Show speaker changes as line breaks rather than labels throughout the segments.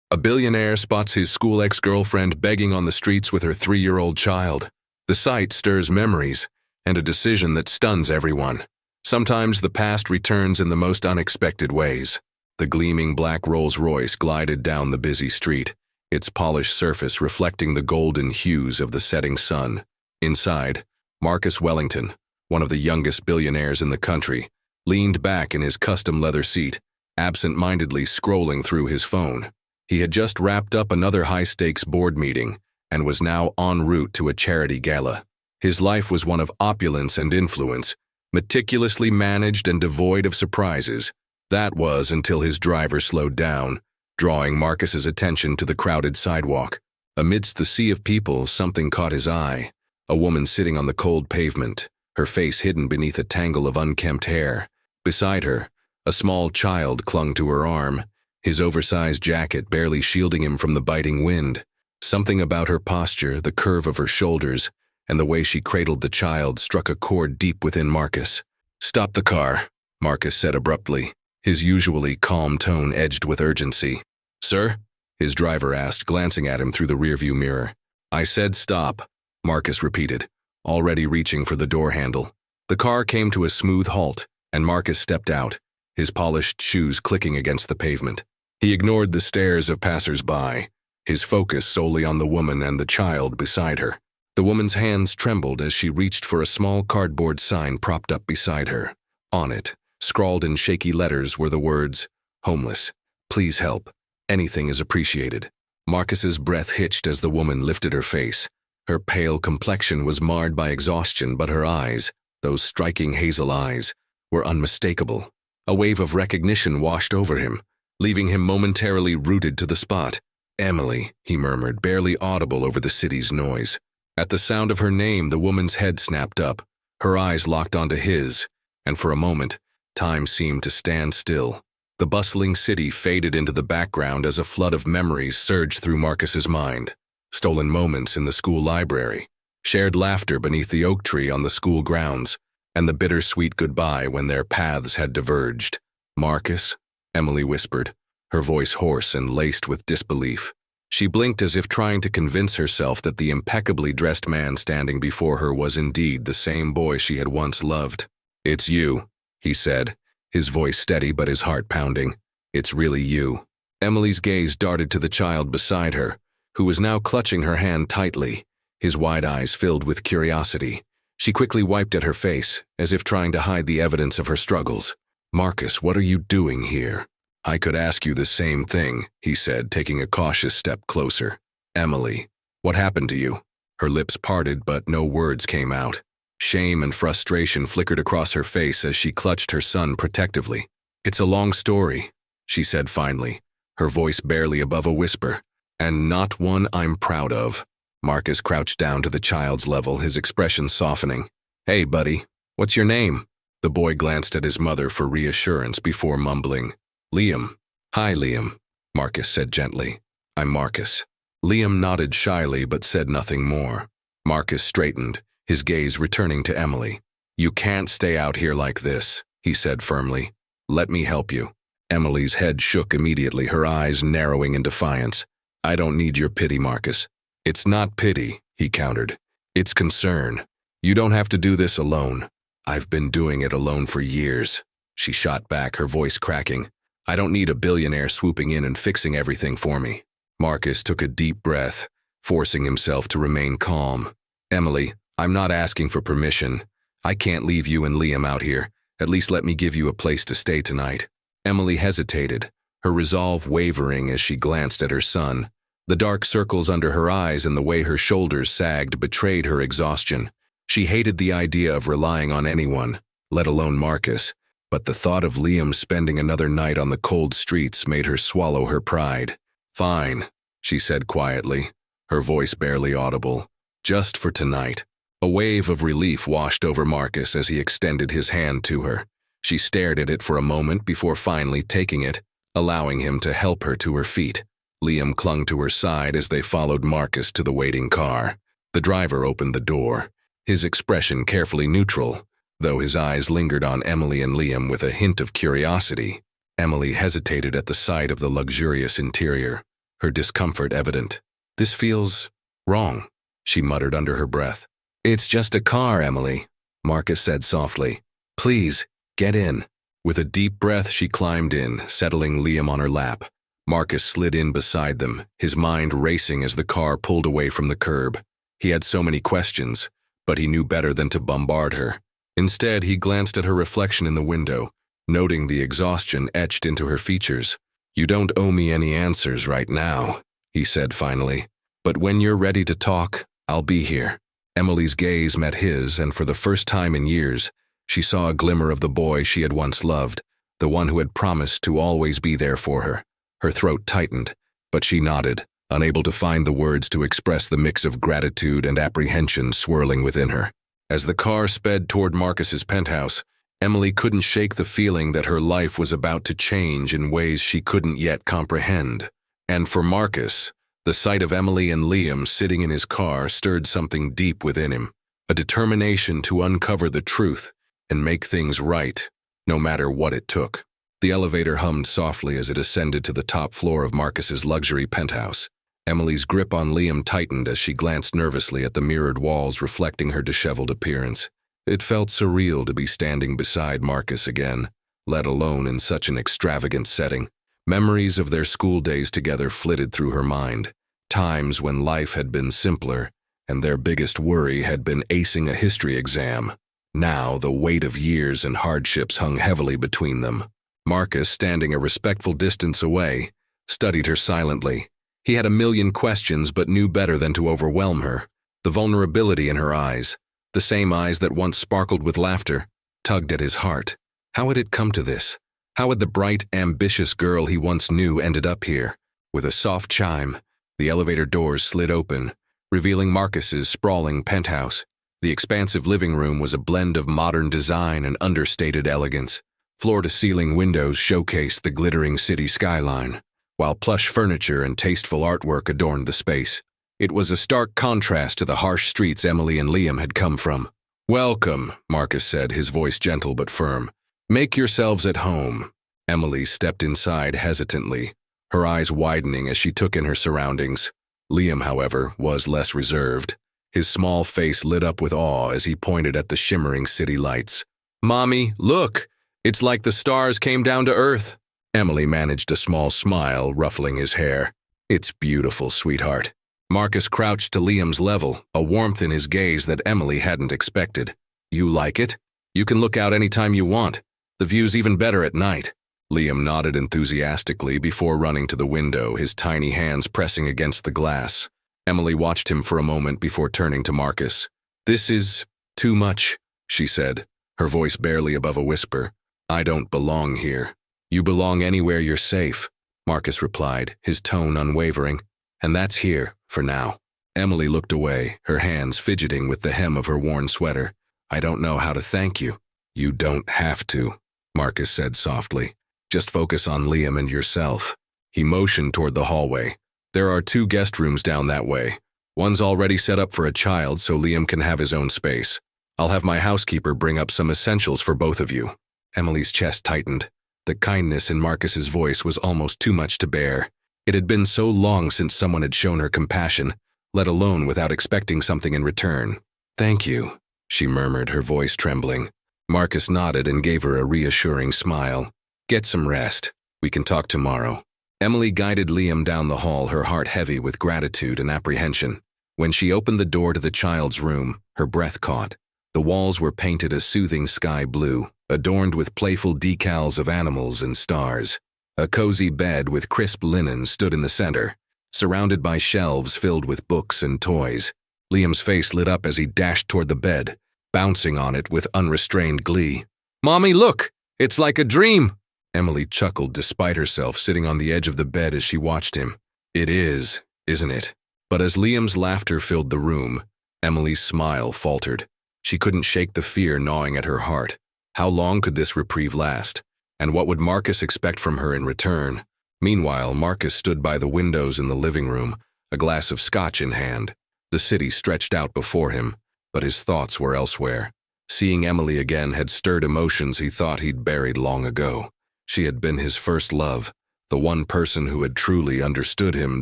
A billionaire spots his school ex-girlfriend begging on the streets with her 3-year-old child. The sight stirs memories, and a decision that stuns everyone. Sometimes the past returns in the most unexpected ways. The gleaming black Rolls-Royce glided down the busy street, its polished surface reflecting the golden hues of the setting sun. Inside, Marcus Wellington, one of the youngest billionaires in the country, leaned back in his custom leather seat, absent-mindedly scrolling through his phone. He had just wrapped up another high-stakes board meeting and was now en route to a charity gala. His life was one of opulence and influence, meticulously managed and devoid of surprises. That was until his driver slowed down, drawing Marcus's attention to the crowded sidewalk. Amidst the sea of people, something caught his eye. A woman sitting on the cold pavement, her face hidden beneath a tangle of unkempt hair. Beside her, a small child clung to her arm, his oversized jacket barely shielding him from the biting wind. Something about her posture, the curve of her shoulders, and the way she cradled the child struck a chord deep within Marcus. "Stop the car," Marcus said abruptly, his usually calm tone edged with urgency. "Sir?" his driver asked, glancing at him through the rearview mirror. "I said stop," Marcus repeated, already reaching for the door handle. The car came to a smooth halt, and Marcus stepped out, his polished shoes clicking against the pavement. He ignored the stares of passers-by, his focus solely on the woman and the child beside her. The woman's hands trembled as she reached for a small cardboard sign propped up beside her. On it, scrawled in shaky letters, were the words, "Homeless. Please help. Anything is appreciated." Marcus's breath hitched as the woman lifted her face. Her pale complexion was marred by exhaustion, but her eyes, those striking hazel eyes, were unmistakable. A wave of recognition washed over him, leaving him momentarily rooted to the spot. "Emily," he murmured, barely audible over the city's noise. At the sound of her name, the woman's head snapped up, her eyes locked onto his, and for a moment, time seemed to stand still. The bustling city faded into the background as a flood of memories surged through Marcus's mind. Stolen moments in the school library, shared laughter beneath the oak tree on the school grounds, and the bittersweet goodbye when their paths had diverged. "Marcus?" Emily whispered, her voice hoarse and laced with disbelief. She blinked as if trying to convince herself that the impeccably dressed man standing before her was indeed the same boy she had once loved. "It's you," he said, his voice steady but his heart pounding. "It's really you." Emily's gaze darted to the child beside her, who was now clutching her hand tightly, his wide eyes filled with curiosity. She quickly wiped at her face, as if trying to hide the evidence of her struggles. "Marcus, what are you doing here?" "I could ask you the same thing," he said, taking a cautious step closer. "Emily, what happened to you?" Her lips parted, but no words came out. Shame and frustration flickered across her face as she clutched her son protectively. "It's a long story," she said finally, her voice barely above a whisper, "and not one I'm proud of." Marcus crouched down to the child's level, his expression softening. "Hey, buddy, what's your name?" The boy glanced at his mother for reassurance before mumbling, "Liam." "Hi, Liam," Marcus said gently. "I'm Marcus." Liam nodded shyly but said nothing more. Marcus straightened, his gaze returning to Emily. "You can't stay out here like this," he said firmly. "Let me help you." Emily's head shook immediately, her eyes narrowing in defiance. "I don't need your pity, Marcus." "It's not pity," he countered. "It's concern. You don't have to do this alone. I've been doing it alone for years." She shot back, her voice cracking. "I don't need a billionaire swooping in and fixing everything for me." Marcus took a deep breath, forcing himself to remain calm. "Emily, I'm not asking for permission. I can't leave you and Liam out here. At least let me give you a place to stay tonight." Emily hesitated, her resolve wavering as she glanced at her son. The dark circles under her eyes and the way her shoulders sagged betrayed her exhaustion. She hated the idea of relying on anyone, let alone Marcus, but the thought of Liam spending another night on the cold streets made her swallow her pride. "Fine," she said quietly, her voice barely audible. "Just for tonight." A wave of relief washed over Marcus as he extended his hand to her. She stared at it for a moment before finally taking it, allowing him to help her to her feet. Liam clung to her side as they followed Marcus to the waiting car. The driver opened the door, his expression carefully neutral, though his eyes lingered on Emily and Liam with a hint of curiosity. Emily hesitated at the sight of the luxurious interior. her discomfort evident. "This feels wrong," she muttered under her breath. "It's just a car, Emily," Marcus said softly. "Please, get in." With a deep breath, she climbed in, settling Liam on her lap. Marcus slid in beside them, his mind racing as the car pulled away from the curb. He had so many questions, but he knew better than to bombard her. Instead, he glanced at her reflection in the window, noting the exhaustion etched into her features. "You don't owe me any answers right now," he said finally. "But when you're ready to talk, I'll be here." Emily's gaze met his, and for the first time in years, she saw a glimmer of the boy she had once loved, the one who had promised to always be there for her. Her throat tightened, but she nodded, unable to find the words to express the mix of gratitude and apprehension swirling within her. As the car sped toward Marcus's penthouse, Emily couldn't shake the feeling that her life was about to change in ways she couldn't yet comprehend. And for Marcus, the sight of Emily and Liam sitting in his car stirred something deep within him, a determination to uncover the truth and make things right, no matter what it took. The elevator hummed softly as it ascended to the top floor of Marcus's luxury penthouse. Emily's grip on Liam tightened as she glanced nervously at the mirrored walls reflecting her disheveled appearance. It felt surreal to be standing beside Marcus again, let alone in such an extravagant setting. Memories of their school days together flitted through her mind, times when life had been simpler and their biggest worry had been acing a history exam. Now the weight of years and hardships hung heavily between them. Marcus, standing a respectful distance away, studied her silently. He had a million questions but knew better than to overwhelm her. The vulnerability in her eyes, the same eyes that once sparkled with laughter, tugged at his heart. How had it come to this? How had the bright, ambitious girl he once knew ended up here? With a soft chime, the elevator doors slid open, revealing Marcus's sprawling penthouse. The expansive living room was a blend of modern design and understated elegance. Floor-to-ceiling windows showcased the glittering city skyline, while plush furniture and tasteful artwork adorned the space. It was a stark contrast to the harsh streets Emily and Liam had come from. "Welcome," Marcus said, his voice gentle but firm. "Make yourselves at home." Emily stepped inside hesitantly, her eyes widening as she took in her surroundings. Liam, however, was less reserved. His small face lit up with awe as he pointed at the shimmering city lights. "Mommy, look! It's like the stars came down to earth." Emily managed a small smile, ruffling his hair. "It's beautiful, sweetheart." Marcus crouched to Liam's level, a warmth in his gaze that Emily hadn't expected. "You like it? You can look out anytime you want. The view's even better at night." Liam nodded enthusiastically before running to the window, his tiny hands pressing against the glass. Emily watched him for a moment before turning to Marcus. "This is too much," she said, her voice barely above a whisper. "I don't belong here." "You belong anywhere you're safe," Marcus replied, his tone unwavering. "And that's here, for now." Emily looked away, her hands fidgeting with the hem of her worn sweater. "I don't know how to thank you." "You don't have to," Marcus said softly. "Just focus on Liam and yourself." He motioned toward the hallway. "There are 2 guest rooms down that way. One's already set up for a child so Liam can have his own space. I'll have my housekeeper bring up some essentials for both of you." Emily's chest tightened. The kindness in Marcus's voice was almost too much to bear. It had been so long since someone had shown her compassion, let alone without expecting something in return. "Thank you," she murmured, her voice trembling. Marcus nodded and gave her a reassuring smile. "Get some rest. We can talk tomorrow." Emily guided Liam down the hall, her heart heavy with gratitude and apprehension. When she opened the door to the child's room, her breath caught. The walls were painted a soothing sky blue, adorned with playful decals of animals and stars. A cozy bed with crisp linen stood in the center, surrounded by shelves filled with books and toys. Liam's face lit up as he dashed toward the bed, bouncing on it with unrestrained glee. "Mommy, look! It's like a dream!" Emily chuckled despite herself, sitting on the edge of the bed as she watched him. "It is, isn't it?" But as Liam's laughter filled the room, Emily's smile faltered. She couldn't shake the fear gnawing at her heart. How long could this reprieve last? And what would Marcus expect from her in return? Meanwhile, Marcus stood by the windows in the living room, a glass of scotch in hand. The city stretched out before him, but his thoughts were elsewhere. Seeing Emily again had stirred emotions he thought he'd buried long ago. She had been his first love, the one person who had truly understood him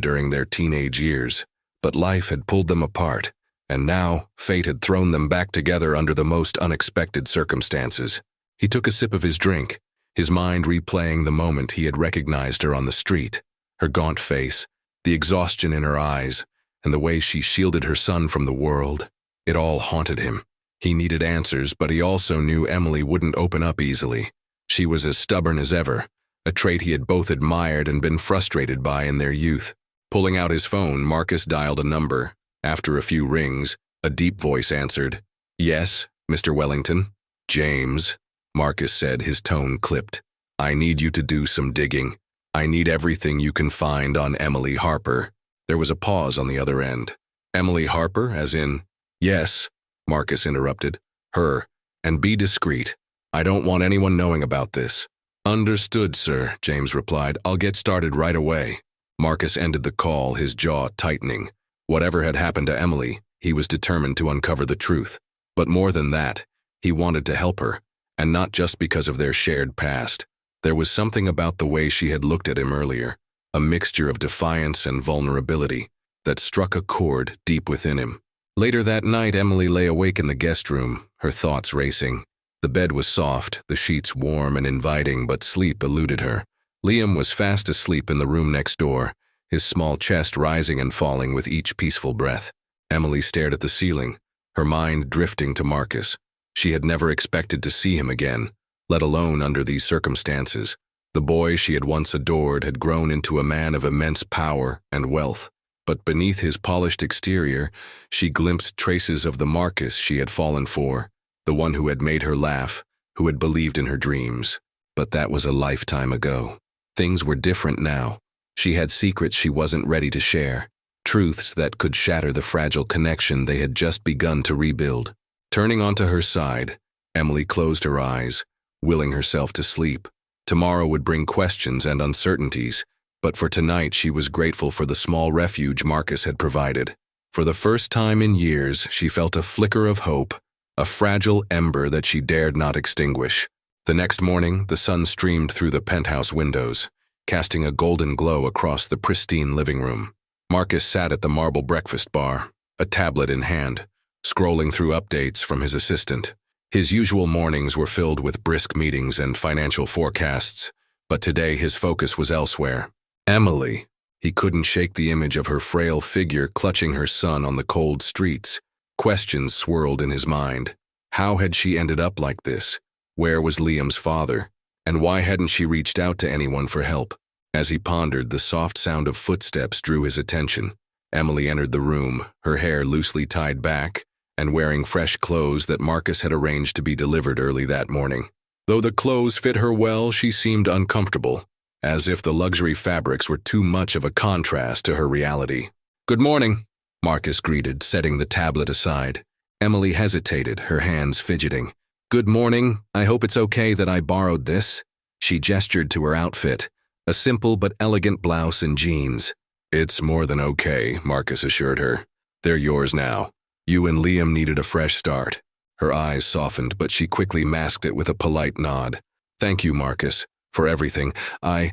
during their teenage years. But life had pulled them apart, and now fate had thrown them back together under the most unexpected circumstances. He took a sip of his drink, his mind replaying the moment he had recognized her on the street. Her gaunt face, the exhaustion in her eyes, and the way she shielded her son from the world. It all haunted him. He needed answers, but he also knew Emily wouldn't open up easily. She was as stubborn as ever, a trait he had both admired and been frustrated by in their youth. Pulling out his phone, Marcus dialed a number. After a few rings, a deep voice answered. "Yes, Mr. Wellington." "James," Marcus said, his tone clipped. "I need you to do some digging. I need everything you can find on Emily Harper." There was a pause on the other end. "Emily Harper, as in?" "Yes," Marcus interrupted. "Her. And be discreet. I don't want anyone knowing about this." "Understood, sir," James replied. "I'll get started right away." Marcus ended the call, his jaw tightening. Whatever had happened to Emily, he was determined to uncover the truth. But more than that, he wanted to help her, and not just because of their shared past. There was something about the way she had looked at him earlier, a mixture of defiance and vulnerability, that struck a chord deep within him. Later that night, Emily lay awake in the guest room, her thoughts racing. The bed was soft, the sheets warm and inviting, but sleep eluded her. Liam was fast asleep in the room next door, his small chest rising and falling with each peaceful breath. Emily stared at the ceiling, her mind drifting to Marcus. She had never expected to see him again, let alone under these circumstances. The boy she had once adored had grown into a man of immense power and wealth. But beneath his polished exterior, she glimpsed traces of the Marcus she had fallen for, the one who had made her laugh, who had believed in her dreams. But that was a lifetime ago. Things were different now. She had secrets she wasn't ready to share, truths that could shatter the fragile connection they had just begun to rebuild. Turning onto her side, Emily closed her eyes, willing herself to sleep. Tomorrow would bring questions and uncertainties, but for tonight she was grateful for the small refuge Marcus had provided. For the first time in years, she felt a flicker of hope, a fragile ember that she dared not extinguish. The next morning, the sun streamed through the penthouse windows, casting a golden glow across the pristine living room. Marcus sat at the marble breakfast bar, a tablet in hand, scrolling through updates from his assistant. His usual mornings were filled with brisk meetings and financial forecasts, but today his focus was elsewhere. Emily. He couldn't shake the image of her frail figure clutching her son on the cold streets. Questions swirled in his mind. How had she ended up like this? Where was Liam's father? And why hadn't she reached out to anyone for help? As he pondered, the soft sound of footsteps drew his attention. Emily entered the room, her hair loosely tied back, and wearing fresh clothes that Marcus had arranged to be delivered early that morning. Though the clothes fit her well, she seemed uncomfortable, as if the luxury fabrics were too much of a contrast to her reality. "Good morning," Marcus greeted, setting the tablet aside. Emily hesitated, her hands fidgeting. "Good morning. I hope it's okay that I borrowed this." She gestured to her outfit, a simple but elegant blouse and jeans. "It's more than okay," Marcus assured her. "They're yours now. You and Liam needed a fresh start." Her eyes softened, but she quickly masked it with a polite nod. "Thank you, Marcus, for everything. I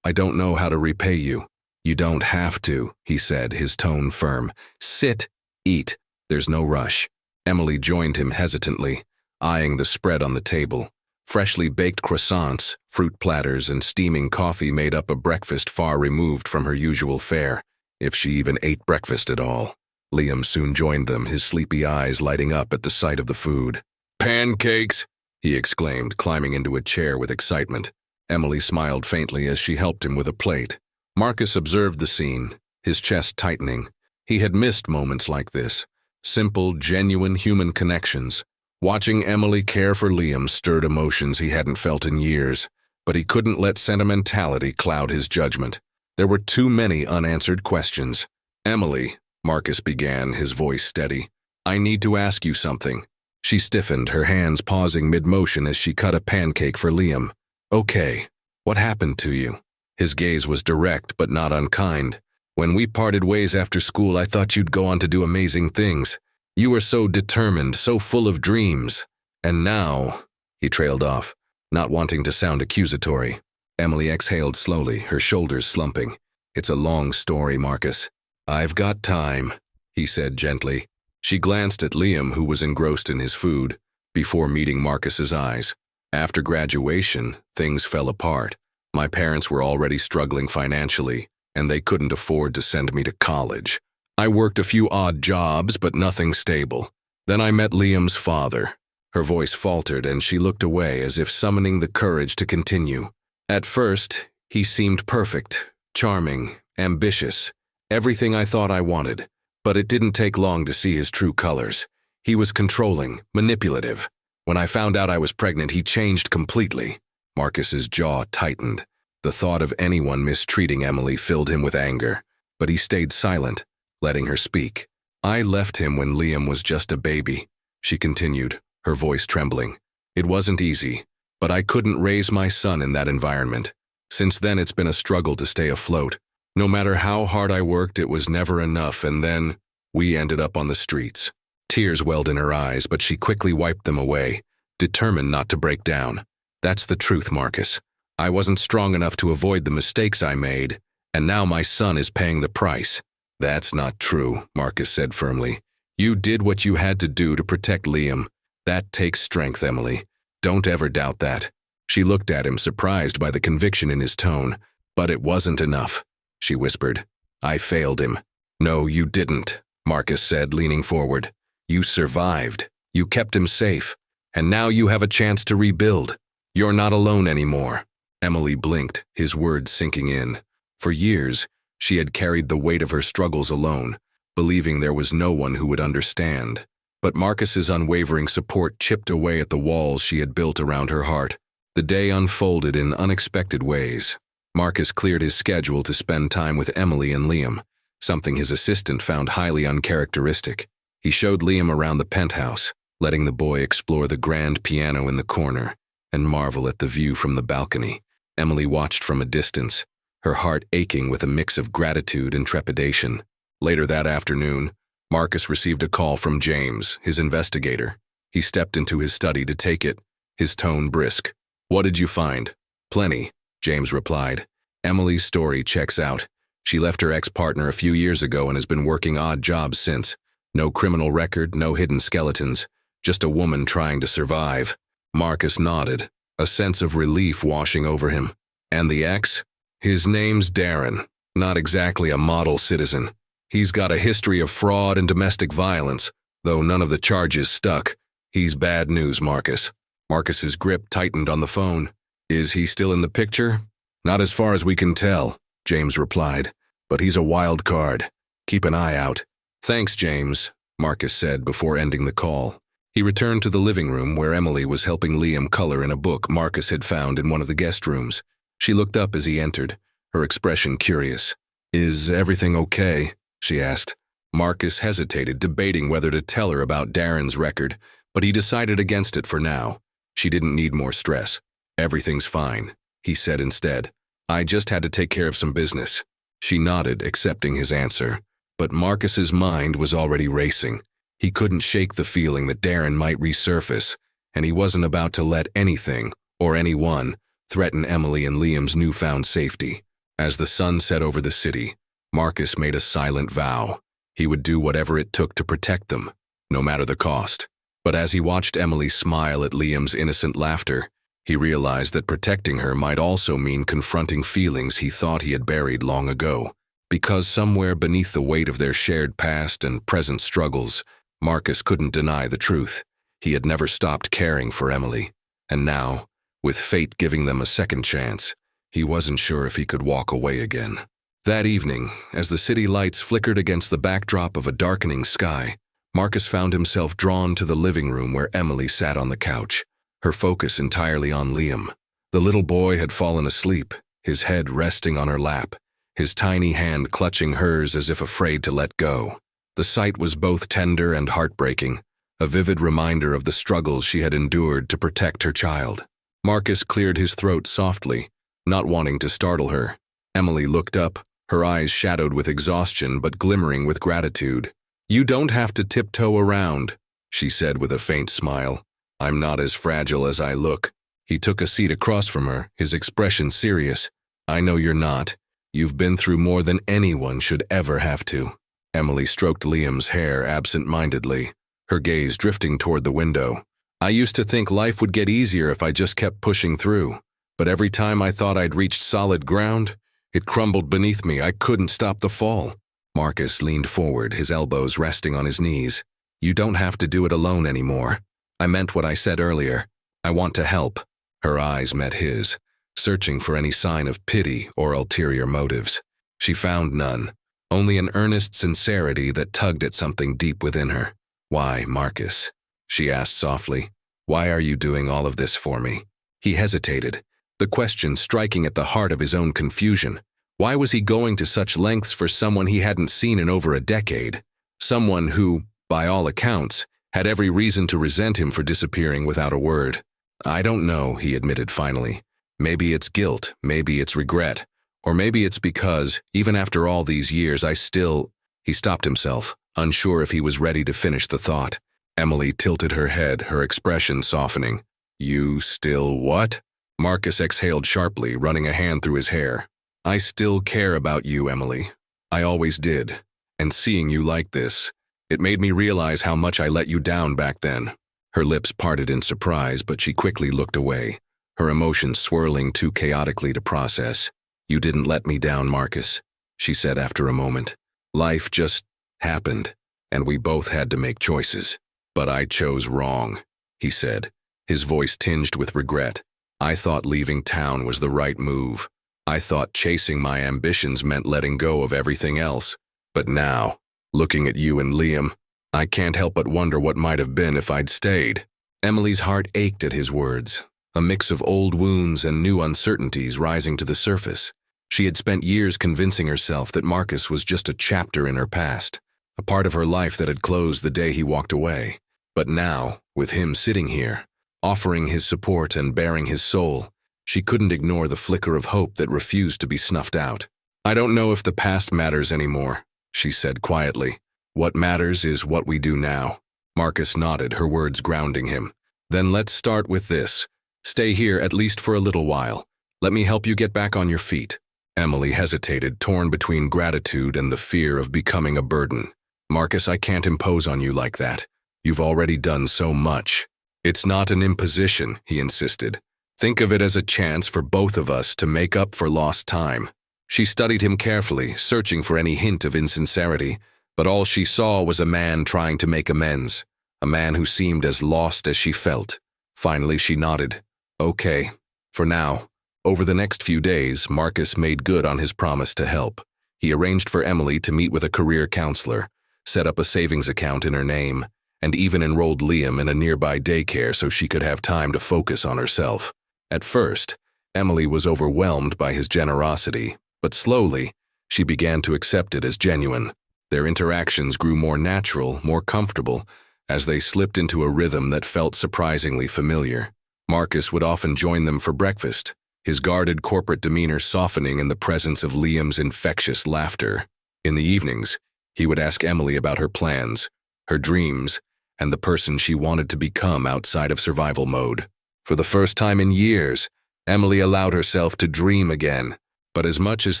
don't know how to repay you." "You don't have to," he said, his tone firm. "Sit, eat. There's no rush." Emily joined him hesitantly, eyeing the spread on the table. Freshly baked croissants, fruit platters, and steaming coffee made up a breakfast far removed from her usual fare, if she even ate breakfast at all. Liam soon joined them, his sleepy eyes lighting up at the sight of the food. "Pancakes!" he exclaimed, climbing into a chair with excitement. Emily smiled faintly as she helped him with a plate. Marcus observed the scene, his chest tightening. He had missed moments like this, simple, genuine human connections. Watching Emily care for Liam stirred emotions he hadn't felt in years, but he couldn't let sentimentality cloud his judgment. There were too many unanswered questions. "Emily," Marcus began, his voice steady, "I need to ask you something." She stiffened, her hands pausing mid-motion as she cut a pancake for Liam. "Okay, what happened to you?" His gaze was direct but not unkind. "When we parted ways after school, I thought you'd go on to do amazing things. You were so determined, so full of dreams. And now," he trailed off, not wanting to sound accusatory. Emily exhaled slowly, her shoulders slumping. It's a long story, Marcus. I've got time, he said gently. She glanced at Liam, who was engrossed in his food, before meeting Marcus's eyes. After graduation, things fell apart. My parents were already struggling financially, and they couldn't afford to send me to college. I worked a few odd jobs, but nothing stable. Then I met Liam's father. Her voice faltered, and she looked away as if summoning the courage to continue. At first, he seemed perfect, charming, ambitious, everything I thought I wanted. But it didn't take long to see his true colors. He was controlling, manipulative. When I found out I was pregnant, he changed completely. Marcus's jaw tightened. The thought of anyone mistreating Emily filled him with anger, but he stayed silent, letting her speak. I left him when Liam was just a baby, she continued, her voice trembling. It wasn't easy, but I couldn't raise my son in that environment. Since then, it's been a struggle to stay afloat. No matter how hard I worked, it was never enough, and then we ended up on the streets. Tears welled in her eyes, but she quickly wiped them away, determined not to break down. That's the truth, Marcus. I wasn't strong enough to avoid the mistakes I made, and now my son is paying the price. That's not true, Marcus said firmly. You did what you had to do to protect Liam. That takes strength, Emily. Don't ever doubt that. She looked at him, surprised by the conviction in his tone. But it wasn't enough, she whispered. I failed him. No, you didn't, Marcus said, leaning forward. You survived. You kept him safe. And now you have a chance to rebuild. You're not alone anymore. Emily blinked, his words sinking in. For years, she had carried the weight of her struggles alone, believing there was no one who would understand. But Marcus's unwavering support chipped away at the walls she had built around her heart. The day unfolded in unexpected ways. Marcus cleared his schedule to spend time with Emily and Liam, something his assistant found highly uncharacteristic. He showed Liam around the penthouse, letting the boy explore the grand piano in the corner and marvel at the view from the balcony. Emily watched from a distance, her heart aching with a mix of gratitude and trepidation. Later that afternoon, Marcus received a call from James, his investigator. He stepped into his study to take it, his tone brisk. What did you find? Plenty, James replied. Emily's story checks out. She left her ex-partner a few years ago and has been working odd jobs since. No criminal record, no hidden skeletons, just a woman trying to survive. Marcus nodded, a sense of relief washing over him. And the ex? His name's Darren. Not exactly a model citizen. He's got a history of fraud and domestic violence, though none of the charges stuck. He's bad news, Marcus. Marcus's grip tightened on the phone. Is he still in the picture? Not as far as we can tell, James replied. But he's a wild card. Keep an eye out. Thanks, James, Marcus said before ending the call. He returned to the living room where Emily was helping Liam color in a book Marcus had found in one of the guest rooms. She looked up as he entered, her expression curious. Is everything okay? She asked. Marcus hesitated, debating whether to tell her about Darren's record, but he decided against it for now. She didn't need more stress. Everything's fine, he said instead. I just had to take care of some business. She nodded, accepting his answer. But Marcus's mind was already racing. He couldn't shake the feeling that Darren might resurface, and he wasn't about to let anything, or anyone, threaten Emily and Liam's newfound safety. As the sun set over the city, Marcus made a silent vow. He would do whatever it took to protect them, no matter the cost. But as he watched Emily smile at Liam's innocent laughter, he realized that protecting her might also mean confronting feelings he thought he had buried long ago. Because somewhere beneath the weight of their shared past and present struggles, Marcus couldn't deny the truth. He had never stopped caring for Emily. And now, with fate giving them a second chance, he wasn't sure if he could walk away again. That evening, as the city lights flickered against the backdrop of a darkening sky, Marcus found himself drawn to the living room where Emily sat on the couch, her focus entirely on Liam. The little boy had fallen asleep, his head resting on her lap, his tiny hand clutching hers as if afraid to let go. The sight was both tender and heartbreaking, a vivid reminder of the struggles she had endured to protect her child. Marcus cleared his throat softly, not wanting to startle her. Emily looked up, her eyes shadowed with exhaustion but glimmering with gratitude. You don't have to tiptoe around, she said with a faint smile. I'm not as fragile as I look. He took a seat across from her, his expression serious. I know you're not. You've been through more than anyone should ever have to. Emily stroked Liam's hair absent-mindedly, her gaze drifting toward the window. I used to think life would get easier if I just kept pushing through, but every time I thought I'd reached solid ground, it crumbled beneath me. I couldn't stop the fall. Marcus leaned forward, his elbows resting on his knees. You don't have to do it alone anymore. I meant what I said earlier. I want to help. Her eyes met his, searching for any sign of pity or ulterior motives. She found none, only an earnest sincerity that tugged at something deep within her. Why, Marcus? She asked softly. Why are you doing all of this for me? He hesitated, the question striking at the heart of his own confusion. Why was he going to such lengths for someone he hadn't seen in over a decade? Someone who, by all accounts, had every reason to resent him for disappearing without a word. I don't know, he admitted finally. Maybe it's guilt, maybe it's regret, or maybe it's because, even after all these years, I still… He stopped himself, unsure if he was ready to finish the thought. Emily tilted her head, her expression softening. You still what? Marcus exhaled sharply, running a hand through his hair. I still care about you, Emily. I always did. And seeing you like this, it made me realize how much I let you down back then. Her lips parted in surprise, but she quickly looked away, her emotions swirling too chaotically to process. You didn't let me down, Marcus, she said after a moment. Life just happened, and we both had to make choices. But I chose wrong, he said, his voice tinged with regret. I thought leaving town was the right move. I thought chasing my ambitions meant letting go of everything else. But now, looking at you and Liam, I can't help but wonder what might have been if I'd stayed. Emily's heart ached at his words, a mix of old wounds and new uncertainties rising to the surface. She had spent years convincing herself that Marcus was just a chapter in her past, a part of her life that had closed the day he walked away. But now, with him sitting here, offering his support and baring his soul, she couldn't ignore the flicker of hope that refused to be snuffed out. I don't know if the past matters anymore, she said quietly. What matters is what we do now. Marcus nodded, her words grounding him. Then let's start with this. Stay here at least for a little while. Let me help you get back on your feet. Emily hesitated, torn between gratitude and the fear of becoming a burden. Marcus, I can't impose on you like that. You've already done so much. It's not an imposition, he insisted. Think of it as a chance for both of us to make up for lost time. She studied him carefully, searching for any hint of insincerity, but all she saw was a man trying to make amends, a man who seemed as lost as she felt. Finally, she nodded. Okay, for now. Over the next few days, Marcus made good on his promise to help. He arranged for Emily to meet with a career counselor, set up a savings account in her name, and even enrolled Liam in a nearby daycare so she could have time to focus on herself. At first, Emily was overwhelmed by his generosity, but slowly, she began to accept it as genuine. Their interactions grew more natural, more comfortable, as they slipped into a rhythm that felt surprisingly familiar. Marcus would often join them for breakfast, his guarded corporate demeanor softening in the presence of Liam's infectious laughter. In the evenings, he would ask Emily about her plans, her dreams, and the person she wanted to become outside of survival mode. For the first time in years, Emily allowed herself to dream again, but as much as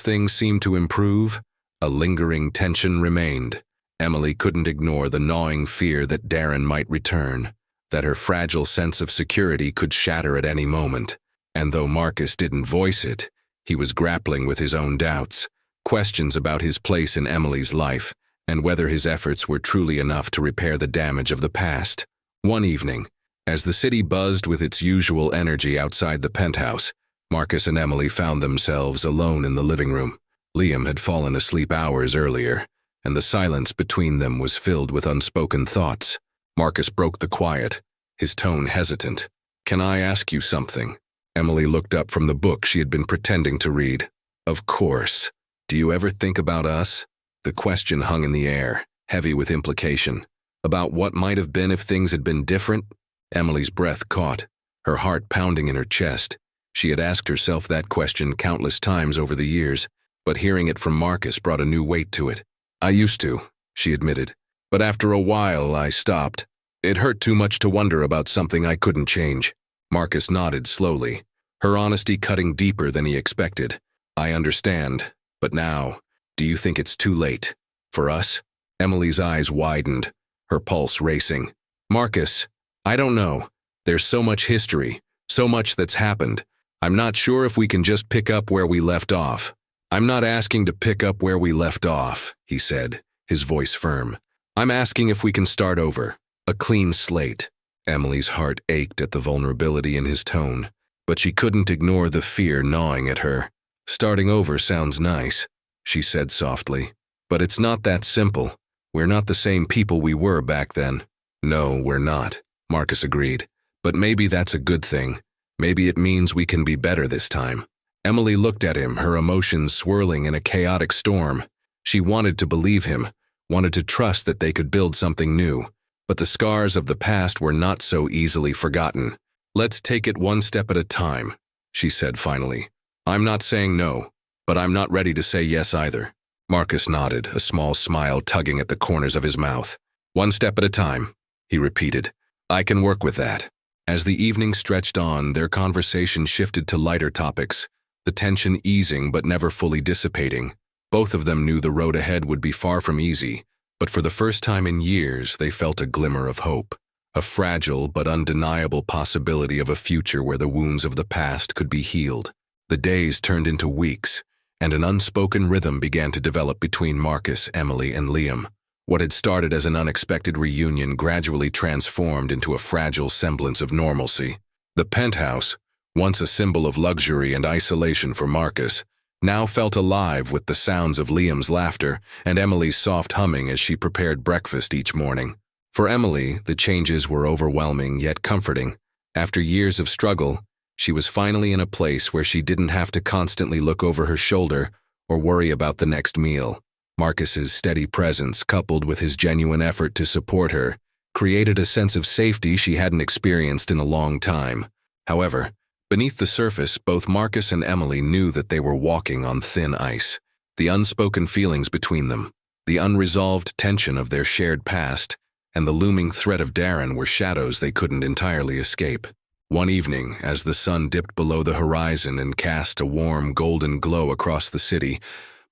things seemed to improve, a lingering tension remained. Emily couldn't ignore the gnawing fear that Darren might return, that her fragile sense of security could shatter at any moment. And though Marcus didn't voice it, he was grappling with his own doubts, questions about his place in Emily's life, and whether his efforts were truly enough to repair the damage of the past. One evening, as the city buzzed with its usual energy outside the penthouse, Marcus and Emily found themselves alone in the living room. Liam had fallen asleep hours earlier, and the silence between them was filled with unspoken thoughts. Marcus broke the quiet, his tone hesitant. Can I ask you something? Emily looked up from the book she had been pretending to read. Of course. Do you ever think about us? The question hung in the air, heavy with implication. About what might have been if things had been different? Emily's breath caught, her heart pounding in her chest. She had asked herself that question countless times over the years, but hearing it from Marcus brought a new weight to it. I used to, she admitted, but after a while I stopped. It hurt too much to wonder about something I couldn't change. Marcus nodded slowly, her honesty cutting deeper than he expected. I understand, but now, do you think it's too late? For us? Emily's eyes widened, her pulse racing. Marcus, I don't know. There's so much history, so much that's happened. I'm not sure if we can just pick up where we left off. I'm not asking to pick up where we left off, he said, his voice firm. I'm asking if we can start over, a clean slate. Emily's heart ached at the vulnerability in his tone, but she couldn't ignore the fear gnawing at her. Starting over sounds nice, she said softly, but it's not that simple. We're not the same people we were back then. No, we're not, Marcus agreed, but maybe that's a good thing. Maybe it means we can be better this time. Emily looked at him, her emotions swirling in a chaotic storm. She wanted to believe him, wanted to trust that they could build something new, but the scars of the past were not so easily forgotten. Let's take it one step at a time, she said finally. I'm not saying no, but I'm not ready to say yes either. Marcus nodded, a small smile tugging at the corners of his mouth. One step at a time, he repeated. I can work with that. As the evening stretched on, their conversation shifted to lighter topics, the tension easing but never fully dissipating. Both of them knew the road ahead would be far from easy, but for the first time in years, they felt a glimmer of hope, a fragile but undeniable possibility of a future where the wounds of the past could be healed. The days turned into weeks, and an unspoken rhythm began to develop between Marcus, Emily, and Liam. What had started as an unexpected reunion gradually transformed into a fragile semblance of normalcy. The penthouse, once a symbol of luxury and isolation for Marcus, now felt alive with the sounds of Liam's laughter and Emily's soft humming as she prepared breakfast each morning. For Emily, the changes were overwhelming yet comforting. After years of struggle, she was finally in a place where she didn't have to constantly look over her shoulder or worry about the next meal. Marcus's steady presence, coupled with his genuine effort to support her, created a sense of safety she hadn't experienced in a long time. However, beneath the surface, both Marcus and Emily knew that they were walking on thin ice. The unspoken feelings between them, the unresolved tension of their shared past, and the looming threat of Darren were shadows they couldn't entirely escape. One evening, as the sun dipped below the horizon and cast a warm golden glow across the city,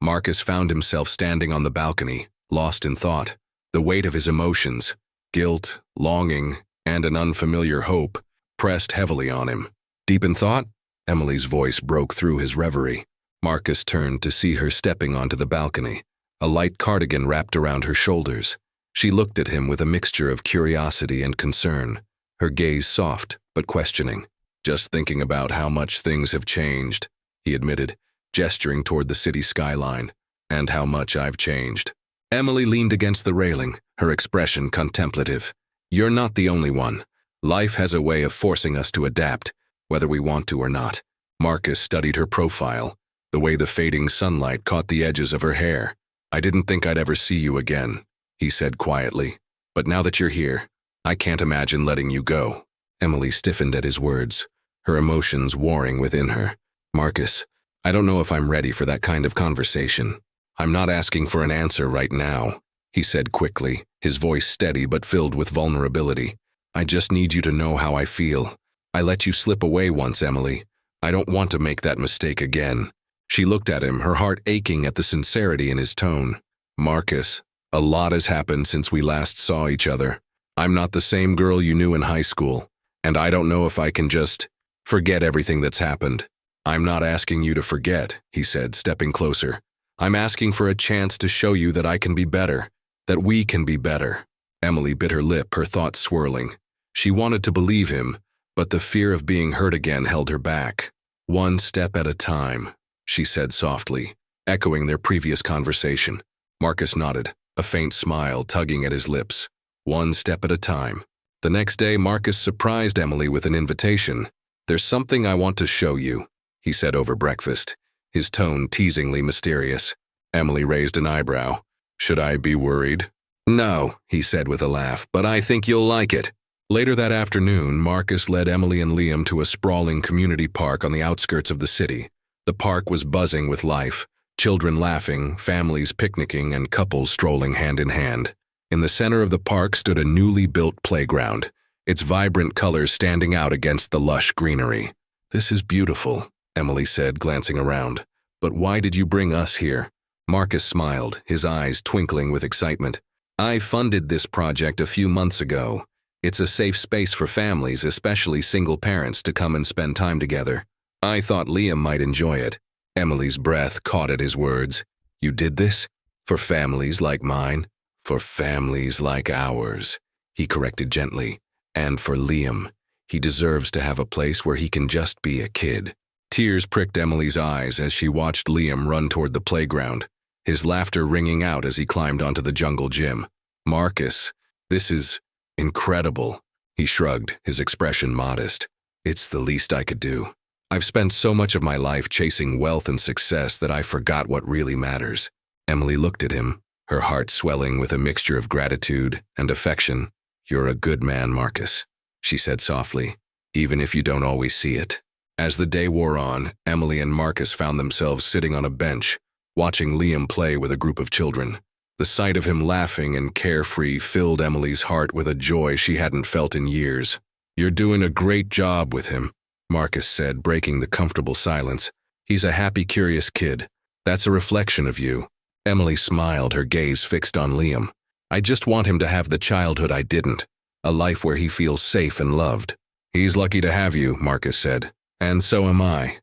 Marcus found himself standing on the balcony, lost in thought. The weight of his emotions, guilt, longing, and an unfamiliar hope, pressed heavily on him. Deep in thought? Emily's voice broke through his reverie. Marcus turned to see her stepping onto the balcony, a light cardigan wrapped around her shoulders. She looked at him with a mixture of curiosity and concern, her gaze soft but questioning. Just thinking about how much things have changed, he admitted, gesturing toward the city skyline, and how much I've changed. Emily leaned against the railing, her expression contemplative. You're not the only one. Life has a way of forcing us to adapt, whether we want to or not. Marcus studied her profile, the way the fading sunlight caught the edges of her hair. I didn't think I'd ever see you again, he said quietly. But now that you're here, I can't imagine letting you go. Emily stiffened at his words, her emotions warring within her. Marcus, I don't know if I'm ready for that kind of conversation. I'm not asking for an answer right now, he said quickly, his voice steady but filled with vulnerability. I just need you to know how I feel. I let you slip away once, Emily. I don't want to make that mistake again. She looked at him, her heart aching at the sincerity in his tone. Marcus, a lot has happened since we last saw each other. I'm not the same girl you knew in high school, and I don't know if I can just forget everything that's happened. I'm not asking you to forget, he said, stepping closer. I'm asking for a chance to show you that I can be better, that we can be better. Emily bit her lip, her thoughts swirling. She wanted to believe him, but the fear of being hurt again held her back. One step at a time, she said softly, echoing their previous conversation. Marcus nodded, a faint smile tugging at his lips. One step at a time. The next day, Marcus surprised Emily with an invitation. There's something I want to show you, he said over breakfast, his tone teasingly mysterious. Emily raised an eyebrow. Should I be worried? No, he said with a laugh, but I think you'll like it. Later that afternoon, Marcus led Emily and Liam to a sprawling community park on the outskirts of the city. The park was buzzing with life, children laughing, families picnicking, and couples strolling hand in hand. In the center of the park stood a newly built playground, its vibrant colors standing out against the lush greenery. "This is beautiful," Emily said, glancing around. "But why did you bring us here?" Marcus smiled, his eyes twinkling with excitement. "I funded this project a few months ago. It's a safe space for families, especially single parents, to come and spend time together. I thought Liam might enjoy it." Emily's breath caught at his words. "You did this? For families like mine?" "For families like ours," he corrected gently. "And for Liam. He deserves to have a place where he can just be a kid." Tears pricked Emily's eyes as she watched Liam run toward the playground, his laughter ringing out as he climbed onto the jungle gym. "Marcus, this is incredible." He shrugged, his expression modest. "It's the least I could do. I've spent so much of my life chasing wealth and success that I forgot what really matters." Emily looked at him, her heart swelling with a mixture of gratitude and affection. "You're a good man, Marcus," she said softly, "even if you don't always see it." As the day wore on, Emily and Marcus found themselves sitting on a bench, watching Liam play with a group of children. The sight of him laughing and carefree filled Emily's heart with a joy she hadn't felt in years. "You're doing a great job with him," Marcus said, breaking the comfortable silence. "He's a happy, curious kid. That's a reflection of you." Emily smiled, her gaze fixed on Liam. "I just want him to have the childhood I didn't, a life where he feels safe and loved." "He's lucky to have you," Marcus said. "And so am I."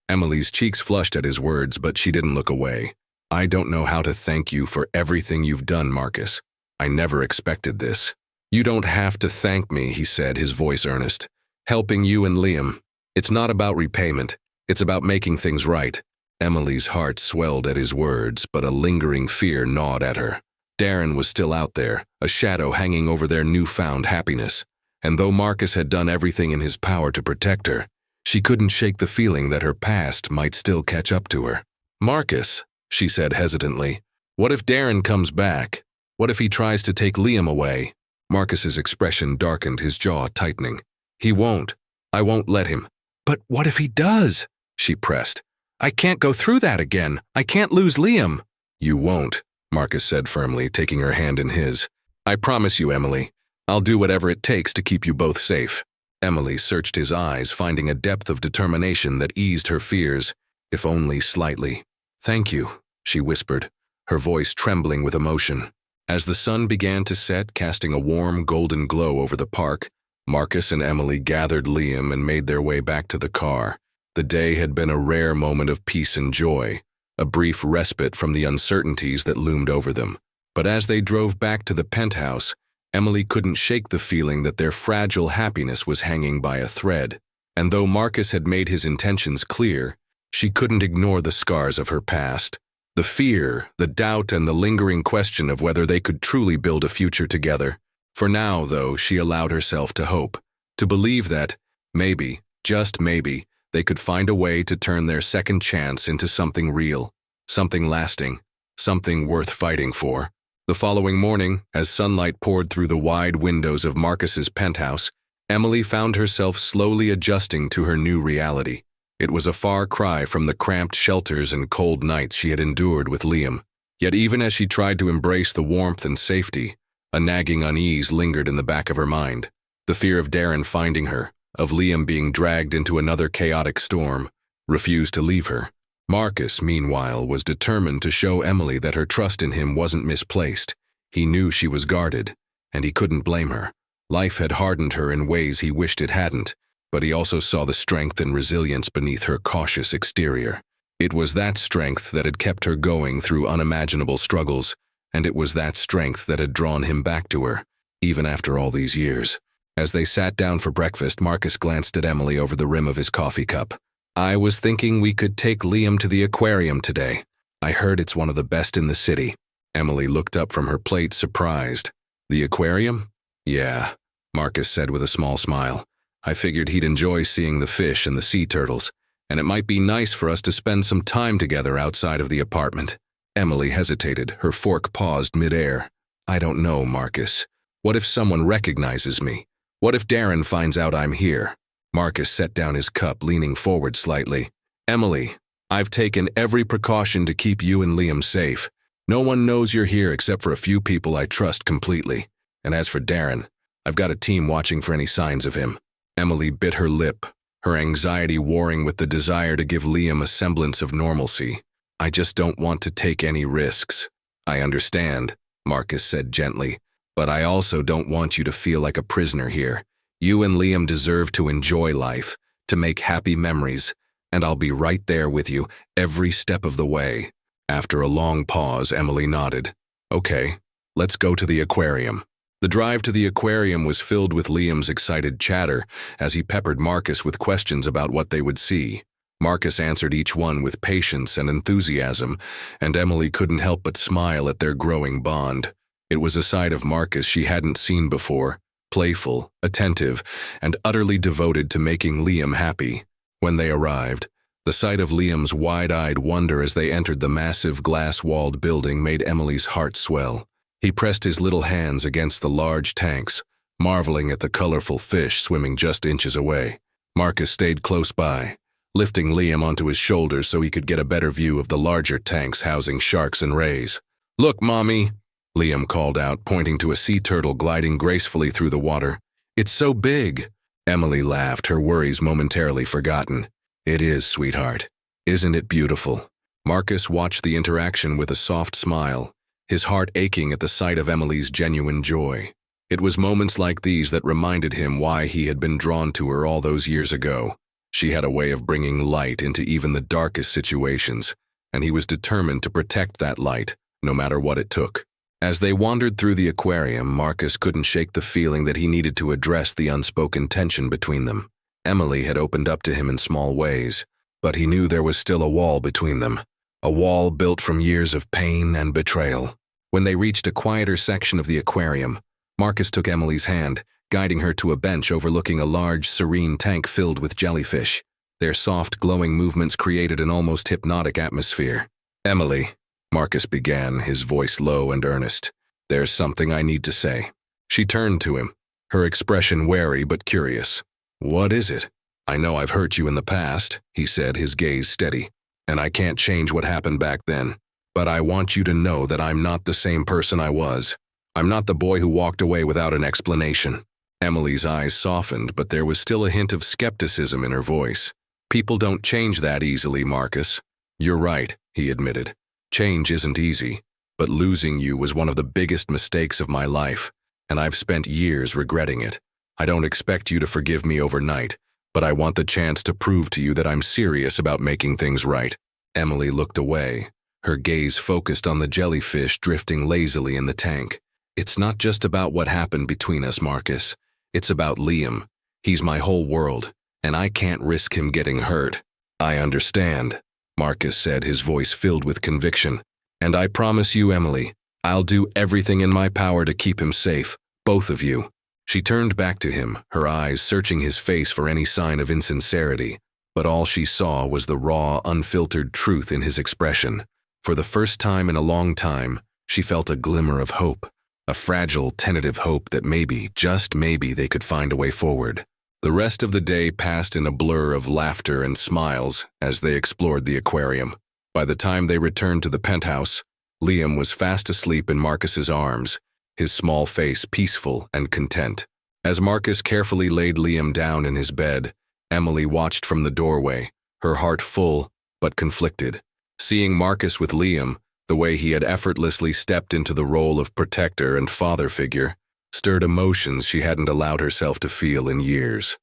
Emily's cheeks flushed at his words, but she didn't look away. "I don't know how to thank you for everything you've done, Marcus. I never expected this." "You don't have to thank me," he said, his voice earnest. "Helping you and Liam. It's not about repayment. It's about making things right." Emily's heart swelled at his words, but a lingering fear gnawed at her. Darren was still out there, a shadow hanging over their newfound happiness. And though Marcus had done everything in his power to protect her, she couldn't shake the feeling that her past might still catch up to her. "Marcus," she said hesitantly, "what if Darren comes back? What if he tries to take Liam away?" Marcus's expression darkened, his jaw tightening. "He won't. I won't let him." "But what if he does?" she pressed. "I can't go through that again. I can't lose Liam." "You won't," Marcus said firmly, taking her hand in his. "I promise you, Emily. I'll do whatever it takes to keep you both safe." Emily searched his eyes, finding a depth of determination that eased her fears, if only slightly. "Thank you," she whispered, her voice trembling with emotion. As the sun began to set, casting a warm golden glow over the park, Marcus and Emily gathered Liam and made their way back to the car. The day had been a rare moment of peace and joy, a brief respite from the uncertainties that loomed over them. But as they drove back to the penthouse, Emily couldn't shake the feeling that their fragile happiness was hanging by a thread. And though Marcus had made his intentions clear, she couldn't ignore the scars of her past. The fear, the doubt, and the lingering question of whether they could truly build a future together. For now, though, she allowed herself to hope, to believe that, maybe, just maybe, they could find a way to turn their second chance into something real, something lasting, something worth fighting for. The following morning, as sunlight poured through the wide windows of Marcus's penthouse, Emily found herself slowly adjusting to her new reality. It was a far cry from the cramped shelters and cold nights she had endured with Liam. Yet even as she tried to embrace the warmth and safety, a nagging unease lingered in the back of her mind. The fear of Darren finding her, of Liam being dragged into another chaotic storm, refused to leave her. Marcus, meanwhile, was determined to show Emily that her trust in him wasn't misplaced. He knew she was guarded, and he couldn't blame her. Life had hardened her in ways he wished it hadn't, but he also saw the strength and resilience beneath her cautious exterior. It was that strength that had kept her going through unimaginable struggles, and it was that strength that had drawn him back to her, even after all these years. As they sat down for breakfast, Marcus glanced at Emily over the rim of his coffee cup. "I was thinking we could take Liam to the aquarium today. I heard it's one of the best in the city." Emily looked up from her plate, surprised. "The aquarium?" "Yeah," Marcus said with a small smile. "I figured he'd enjoy seeing the fish and the sea turtles, and it might be nice for us to spend some time together outside of the apartment." Emily hesitated, her fork paused midair. "I don't know, Marcus. What if someone recognizes me? What if Darren finds out I'm here?" Marcus set down his cup, leaning forward slightly. "Emily, I've taken every precaution to keep you and Liam safe. No one knows you're here except for a few people I trust completely. And as for Darren, I've got a team watching for any signs of him." Emily bit her lip, her anxiety warring with the desire to give Liam a semblance of normalcy. "I just don't want to take any risks." "I understand," Marcus said gently, "but I also don't want you to feel like a prisoner here. You and Liam deserve to enjoy life, to make happy memories, and I'll be right there with you every step of the way." After a long pause, Emily nodded. "Okay, let's go to the aquarium." The drive to the aquarium was filled with Liam's excited chatter as he peppered Marcus with questions about what they would see. Marcus answered each one with patience and enthusiasm, and Emily couldn't help but smile at their growing bond. It was a side of Marcus she hadn't seen before, playful, attentive, and utterly devoted to making Liam happy. When they arrived, the sight of Liam's wide-eyed wonder as they entered the massive glass-walled building made Emily's heart swell. He pressed his little hands against the large tanks, marveling at the colorful fish swimming just inches away. Marcus stayed close by, lifting Liam onto his shoulders so he could get a better view of the larger tanks housing sharks and rays. "Look, Mommy," Liam called out, pointing to a sea turtle gliding gracefully through the water. "It's so big." Emily laughed, her worries momentarily forgotten. "It is, sweetheart. Isn't it beautiful?" Marcus watched the interaction with a soft smile, his heart aching at the sight of Emily's genuine joy. It was moments like these that reminded him why he had been drawn to her all those years ago. She had a way of bringing light into even the darkest situations, and he was determined to protect that light, no matter what it took. As they wandered through the aquarium, Marcus couldn't shake the feeling that he needed to address the unspoken tension between them. Emily had opened up to him in small ways, but he knew there was still a wall between them, a wall built from years of pain and betrayal. When they reached a quieter section of the aquarium, Marcus took Emily's hand, guiding her to a bench overlooking a large, serene tank filled with jellyfish. Their soft, glowing movements created an almost hypnotic atmosphere. "Emily," Marcus began, his voice low and earnest, "there's something I need to say." She turned to him, her expression wary but curious. "What is it?" "I know I've hurt you in the past," he said, his gaze steady, "and I can't change what happened back then. But I want you to know that I'm not the same person I was. I'm not the boy who walked away without an explanation." Emily's eyes softened, but there was still a hint of skepticism in her voice. "People don't change that easily, Marcus." "You're right," he admitted. "Change isn't easy, but losing you was one of the biggest mistakes of my life, and I've spent years regretting it. I don't expect you to forgive me overnight, but I want the chance to prove to you that I'm serious about making things right." Emily looked away, her gaze focused on the jellyfish drifting lazily in the tank. "It's not just about what happened between us, Marcus. It's about Liam. He's my whole world, and I can't risk him getting hurt." "I understand," Marcus said, his voice filled with conviction. "And I promise you, Emily, I'll do everything in my power to keep him safe, both of you." She turned back to him, her eyes searching his face for any sign of insincerity, but all she saw was the raw, unfiltered truth in his expression. For the first time in a long time, she felt a glimmer of hope, a fragile, tentative hope that maybe, just maybe, they could find a way forward. The rest of the day passed in a blur of laughter and smiles as they explored the aquarium. By the time they returned to the penthouse, Liam was fast asleep in Marcus's arms, his small face peaceful and content. As Marcus carefully laid Liam down in his bed, Emily watched from the doorway, her heart full but conflicted. Seeing Marcus with Liam, the way he had effortlessly stepped into the role of protector and father figure, stirred emotions she hadn't allowed herself to feel in years.